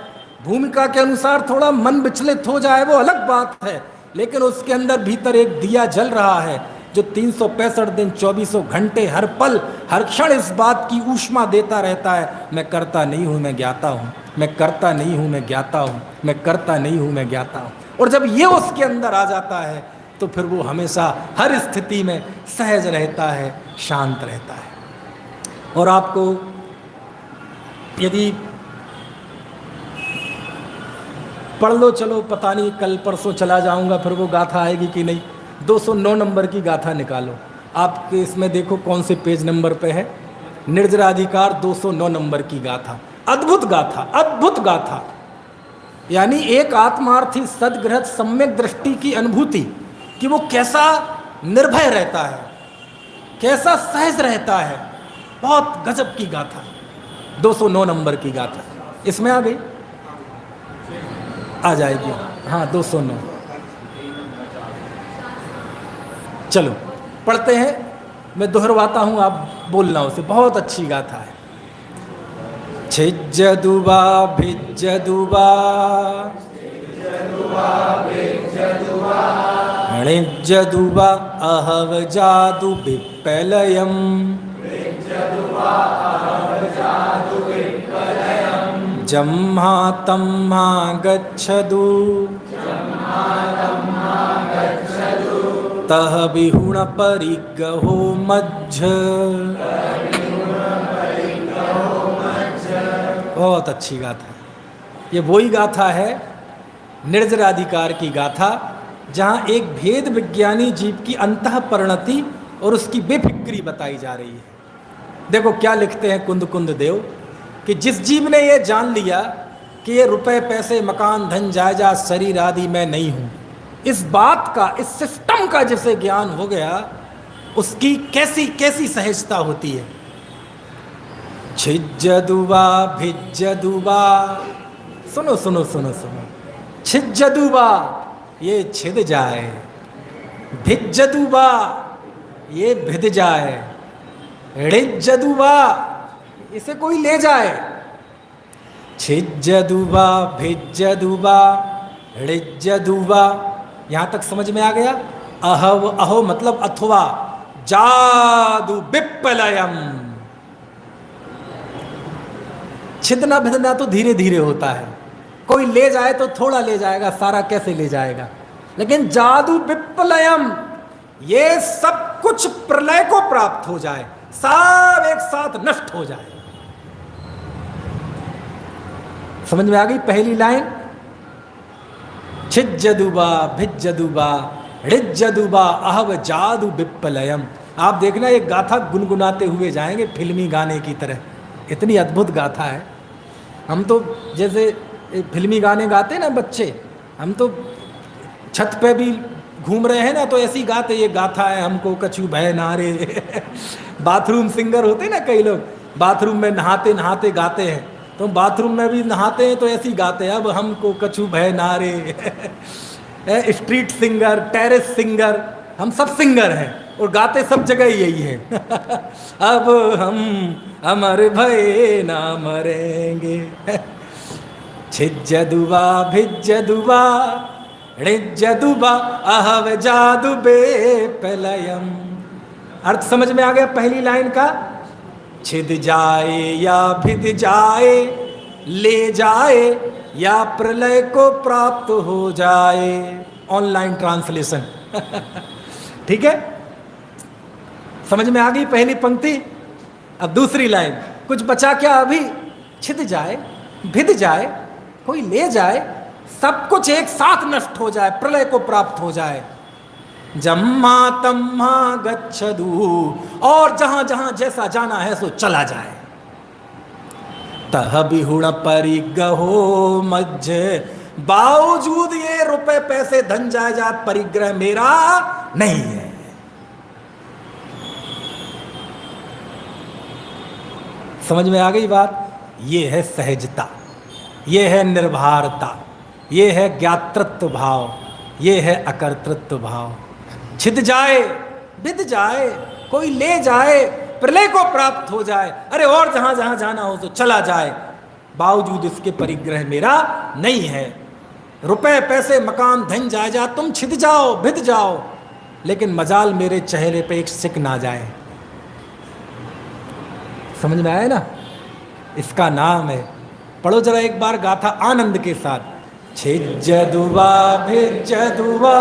भूमिका के अनुसार थोड़ा मन विचलित हो जाए वो अलग बात है, लेकिन उसके अंदर भीतर एक दिया जल रहा है जो 365 दिन 24 घंटे हर पल हर क्षण इस बात की ऊष्मा देता रहता है, मैं करता नहीं हूं, मैं ज्ञाता हूं, मैं करता नहीं हूं, मैं ज्ञाता हूं, मैं करता नहीं हूं, मैं ज्ञाता हूं। और जब ये उसके अंदर आ जाता है तो फिर वो हमेशा हर स्थिति में सहज रहता है, शांत रहता है। और आपको यदि पढ़ लो, चलो पता नहीं कल परसों चला जाऊंगा फिर वो गाथा आएगी कि नहीं। 209 नंबर की गाथा निकालो, आपके इसमें देखो कौन से पेज नंबर पे है। निर्जराधिकार 209 नंबर की गाथा, अद्भुत गाथा, अद्भुत गाथा। यानी एक आत्मार्थी सदगृहस्थ सम्यक दृष्टि की अनुभूति कि वो कैसा निर्भय रहता है, कैसा सहज रहता है। बहुत गजब की गाथा, 209 नंबर की गाथा। इसमें आ गई, आ जाएगी, हाँ 209। चलो पढ़ते हैं, मैं दोहरवाता हूँ, आप बोलना उसे, बहुत अच्छी गाथा है। छिज्जदुबा भिज्जदुबा णिज्जदुबा अहव जादु विप्लयम् जम्हा तम्हा गच्छदु तह विहुण परिगहो मज्झ। बहुत अच्छी गाथा है ये। वही गाथा है निर्जराधिकार की गाथा, जहाँ एक भेद विज्ञानी जीव की अंतः परिणति और उसकी बेफिक्री बताई जा रही है। देखो क्या लिखते हैं कुंद कुंद देव कि जिस जीव ने ये जान लिया कि ये रुपए पैसे मकान धन जायदाद शरीर आदि मैं नहीं हूँ, इस बात का, इस सिस्टम का जिसे ज्ञान हो गया, उसकी कैसी कैसी सहजता होती है। छिज्जदुबा भिज्जदुबा, सुनो सुनो सुनो सुनो, छिज्जदुबा ये छिद जाए, भिज्जदुबा ये भिद जाए, ऋज्जदुबा इसे कोई ले जाए। छिज्जदुबा भिज्जदुबा ऋज्जदुबा, यहां तक समझ में आ गया। अहव, अहो मतलब अथवा, जादु विप्लयम, छिदना भिदना तो धीरे धीरे होता है, कोई ले जाए तो थोड़ा ले जाएगा, सारा कैसे ले जाएगा। लेकिन जादु विप्लयम, ये सब कुछ प्रलय को प्राप्त हो जाए, सब एक साथ नष्ट हो जाए। समझ में आ गई पहली लाइन। छिज्जदुबा भिज्जदुबा ऋज्जदुबा अहव जादु विप्लयम। आप देखना ये गाथा गुनगुनाते हुए जाएंगे फिल्मी गाने की तरह, इतनी अद्भुत गाथा है। हम तो जैसे फिल्मी गाने गाते ना बच्चे, हम तो छत पे भी घूम रहे हैं ना तो ऐसी गाते, ये गाथा है हमको कछु भय नारे। बाथरूम सिंगर होते ना कई लोग, बाथरूम में नहाते नहाते गाते हैं, तो बाथरूम में भी नहाते हैं तो ऐसी गाते हैं, अब हमको कछु भय नारे। स्ट्रीट सिंगर, टेरेस सिंगर, हम सब सिंगर हैं और गाते सब जगह यही है। अब हम अमर भय ना मरेंगे। छिज्जदुबा भिज्जदुबा ऋज्जदुबा अहव जादु विप्लयम। अर्थ समझ में आ गया पहली लाइन का। छिद जाए या भिद जाए, ले जाए या प्रलय को प्राप्त हो जाए। Online translation. ठीक है, समझ में आ गई पहली पंक्ति। अब दूसरी लाइन, कुछ बचा क्या अभी। छिद जाए, भिद जाए, कोई ले जाए, सब कुछ एक साथ नष्ट हो जाए, प्रलय को प्राप्त हो जाए। जम्मा तम्मा गच्छदु, और जहां जहां जैसा जाना है सो चला जाए। तह बिहुण परिग्रहो मज्ज, बावजूद ये रुपए पैसे धन जायदाद परिग्रह मेरा नहीं है। समझ में आ गई बात। ये है सहजता, ये है निर्भरता, ये है ज्ञातृत्व भाव, ये है अकर्तृत्व भाव। छिद जाए, बिद जाए, कोई ले जाए, प्रलय को प्राप्त हो जाए, अरे और जहां जहां जाना हो तो चला जाए, बावजूद इसके परिग्रह मेरा नहीं है। रुपए पैसे मकान धन जायदाद तुम छिद जाओ, भिद जाओ, लेकिन मजाल मेरे चेहरे पे एक सिक ना जाए। समझ में आया ना। इसका नाम है, पढ़ो जरा एक बार गाथा आनंद के साथ। छिज्जदुबा भिज्जदुबा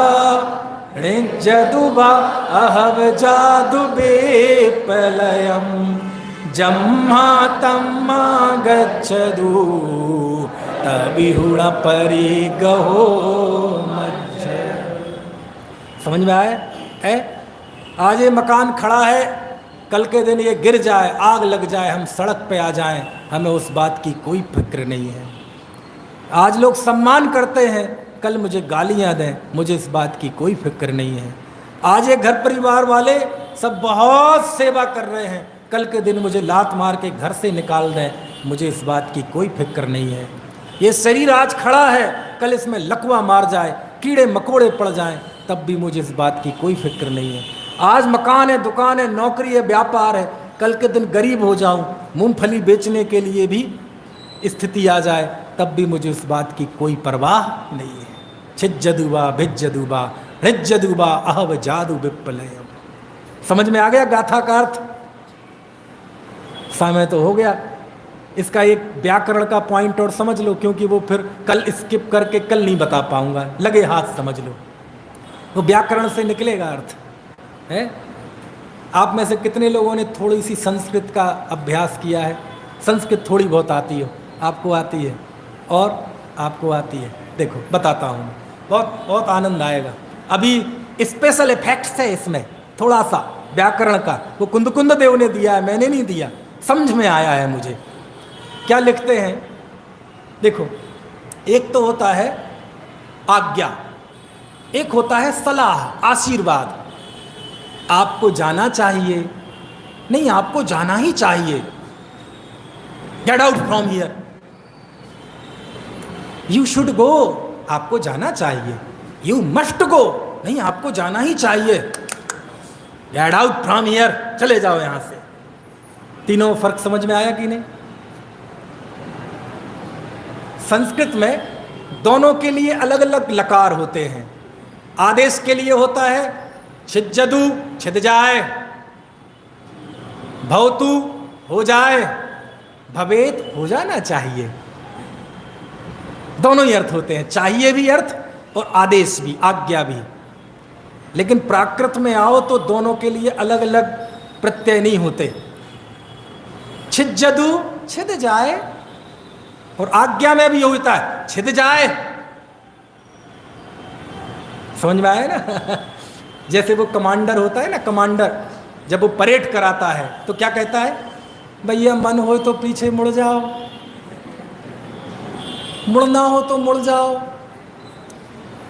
ऋजदुबा अहव जादु बेपलयम जम्मा तम्मा गच्छदु तबिहुण परि गहो मज्ज। समझ में आया है? आज ये मकान खड़ा है, कल के दिन ये गिर जाए, आग लग जाए, हम सड़क पे आ जाएं, हमें उस बात की कोई फिक्र नहीं है। आज लोग सम्मान करते हैं, कल मुझे गालियां दें, मुझे इस बात की कोई फिक्र नहीं है। आज ये घर परिवार वाले सब बहुत सेवा कर रहे हैं, कल के दिन मुझे लात मार के घर से निकाल दें, मुझे इस बात की कोई फिक्र नहीं है। ये शरीर आज खड़ा है, कल इसमें लकवा मार जाए, कीड़े मकोड़े पड़ जाएं, तब भी मुझे इस बात की कोई फिक्र नहीं है। आज मकान है, दुकान है, नौकरी है, व्यापार है, कल के दिन गरीब हो जाऊं, मूंगफली बेचने के लिए भी स्थिति आ जाए, तब भी मुझे उस बात की कोई परवाह नहीं है। छिज्जदुबा भिज्जदुबा हृज्जदुबा अहव जादु विप्लयम। समझ में आ गया गाथा का अर्थ? समय तो हो गया, इसका एक व्याकरण का पॉइंट और समझ लो, क्योंकि वो फिर कल स्किप करके कल नहीं बता पाऊंगा, लगे हाथ समझ लो, वो व्याकरण से निकलेगा अर्थ है। आप में से कितने लोगों ने थोड़ी सी संस्कृत का अभ्यास किया है? संस्कृत थोड़ी बहुत आती हो? आपको आती है और आपको आती है? देखो बताता हूँ, बहुत बहुत आनंद आएगा। अभी स्पेशल इफेक्ट्स है इसमें थोड़ा सा व्याकरण का, वो कुंद देव ने दिया है, मैंने नहीं दिया, समझ में आया है मुझे। क्या लिखते हैं देखो, एक तो होता है आज्ञा, एक होता है सलाह, आशीर्वाद। आपको जाना चाहिए, नहीं आपको जाना ही चाहिए, get out from here, you should go, आपको जाना चाहिए, यू मस्ट गो, नहीं आपको जाना ही चाहिए, गेट आउट फ्रॉम हियर, चले जाओ यहां से। तीनों फर्क समझ में आया कि नहीं? संस्कृत में दोनों के लिए अलग अलग लकार होते हैं। आदेश के लिए होता है छिज्जदु, छिद जाए, भवतु, हो जाए, भवेत, हो जाना चाहिए। दोनों ही अर्थ होते हैं, चाहिए भी अर्थ और आदेश भी, आज्ञा भी। लेकिन प्राकृत में आओ तो दोनों के लिए अलग अलग प्रत्यय नहीं होते। छिज्जदु, छिद जाए, और आज्ञा में भी होता है छिद जाए। समझ में आया ना? जैसे वो कमांडर होता है ना, कमांडर जब वो परेड कराता है तो क्या कहता है? भैया मन हो तो पीछे मुड़ जाओ, मुड़ना हो तो मुड़ जाओ।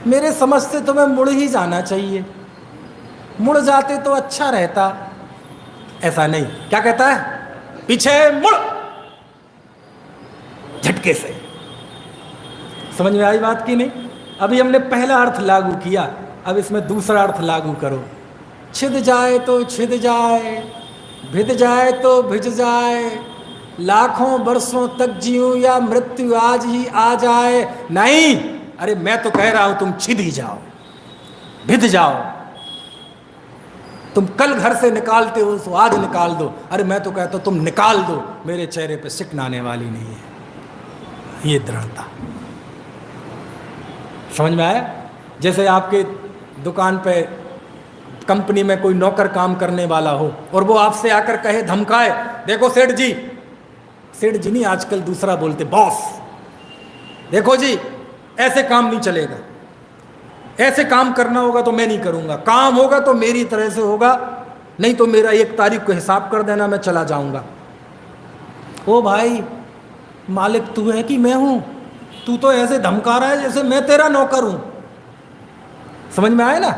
मेरे समझ से तुम्हें मुड़ ही जाना चाहिए, मुड़ जाते तो अच्छा रहता। ऐसा नहीं, क्या कहता है? पीछे मुड़, झटके से। समझ में आई बात की नहीं? अभी हमने पहला अर्थ लागू किया, अब इसमें दूसरा अर्थ लागू करो। छिद जाए तो छिद जाए, भिद जाए तो भिज जाए, लाखों वर्षों तक जीऊं या मृत्यु आज ही आ जाए। नहीं, अरे मैं तो कह रहा हूं तुम छिद ही जाओ, भिद जाओ। तुम कल घर से निकालते हो तो आज निकाल दो। अरे मैं तो कहता हूं तुम निकाल दो, मेरे चेहरे पे सिकन आने वाली नहीं है। ये दृढ़ता। समझ में आया? जैसे आपके दुकान पे, कंपनी में कोई नौकर काम करने वाला हो और वो आपसे आकर कहे, धमकाए, देखो सेठ जी, सेठ जी नहीं आजकल दूसरा बोलते, बॉस, देखो जी ऐसे काम नहीं चलेगा, ऐसे काम करना होगा तो मैं नहीं करूंगा, काम होगा तो मेरी तरह से होगा, नहीं तो मेरा 1 तारीख को हिसाब कर देना, मैं चला जाऊंगा। ओ भाई, मालिक तू है कि मैं हूं? तू तो ऐसे धमका रहा है जैसे मैं तेरा नौकर हूं। समझ में आया ना?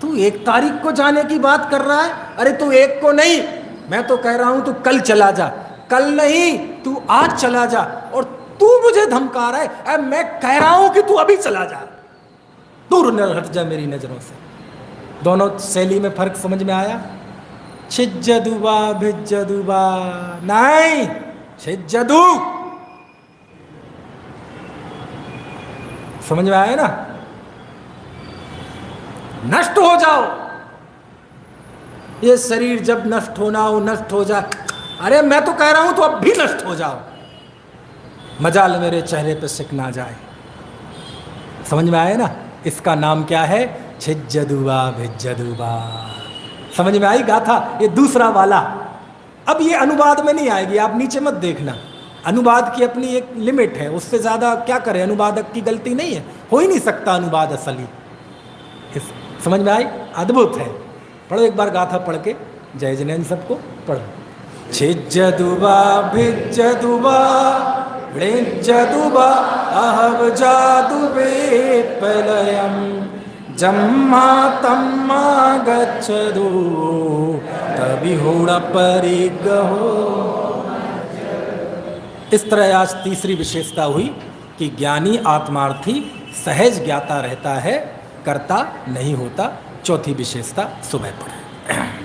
तू 1 तारीख को जाने की बात कर रहा है। अरे तू 1 को नहीं, मैं तो कह रहा हूं तू कल चला जा। कल नहीं, तू आज चला जा। और तू मुझे धमका रहा है, अरे मैं कह रहा हूं कि तू अभी चला जा, दूर न हट जा मेरी नजरों से। दोनों शैली में फर्क समझ में आया? छिज्जदुबा भिज्जदुबा नहीं, छिज्जदु। समझ में आया ना? नष्ट हो जाओ। ये शरीर जब नष्ट होना हो नष्ट हो जाए। अरे मैं तो कह रहा हूं तो अब भी नष्ट हो जाओ, मजाल मेरे चेहरे पे सिक ना जाए। समझ में आया ना? इसका नाम क्या है? छिज्जदुबा भिज्जदुबा। समझ में आई गाथा? ये दूसरा वाला। अब ये अनुवाद में नहीं आएगी, आप नीचे मत देखना। अनुवाद की अपनी एक लिमिट है, उससे ज़्यादा क्या करें, अनुवादक की गलती नहीं है, हो ही नहीं सकता अनुवाद असली। समझ में आई? अद्भुत है। पढ़ो एक बार गाथा पढ़ के, जय जिनेन्द्र सबको पढ़ो। छिज्जदुबा भिज्जदुबा ऋज्जदुबा अहव जादुबे प्रलयम् जम्मा तम्मा गच्छदु तबिहुण परिगहो। इस तरह आज तीसरी विशेषता हुई कि ज्ञानी आत्मार्थी सहज ज्ञाता रहता है, कर्ता नहीं होता। चौथी विशेषता सुबह पढ़े।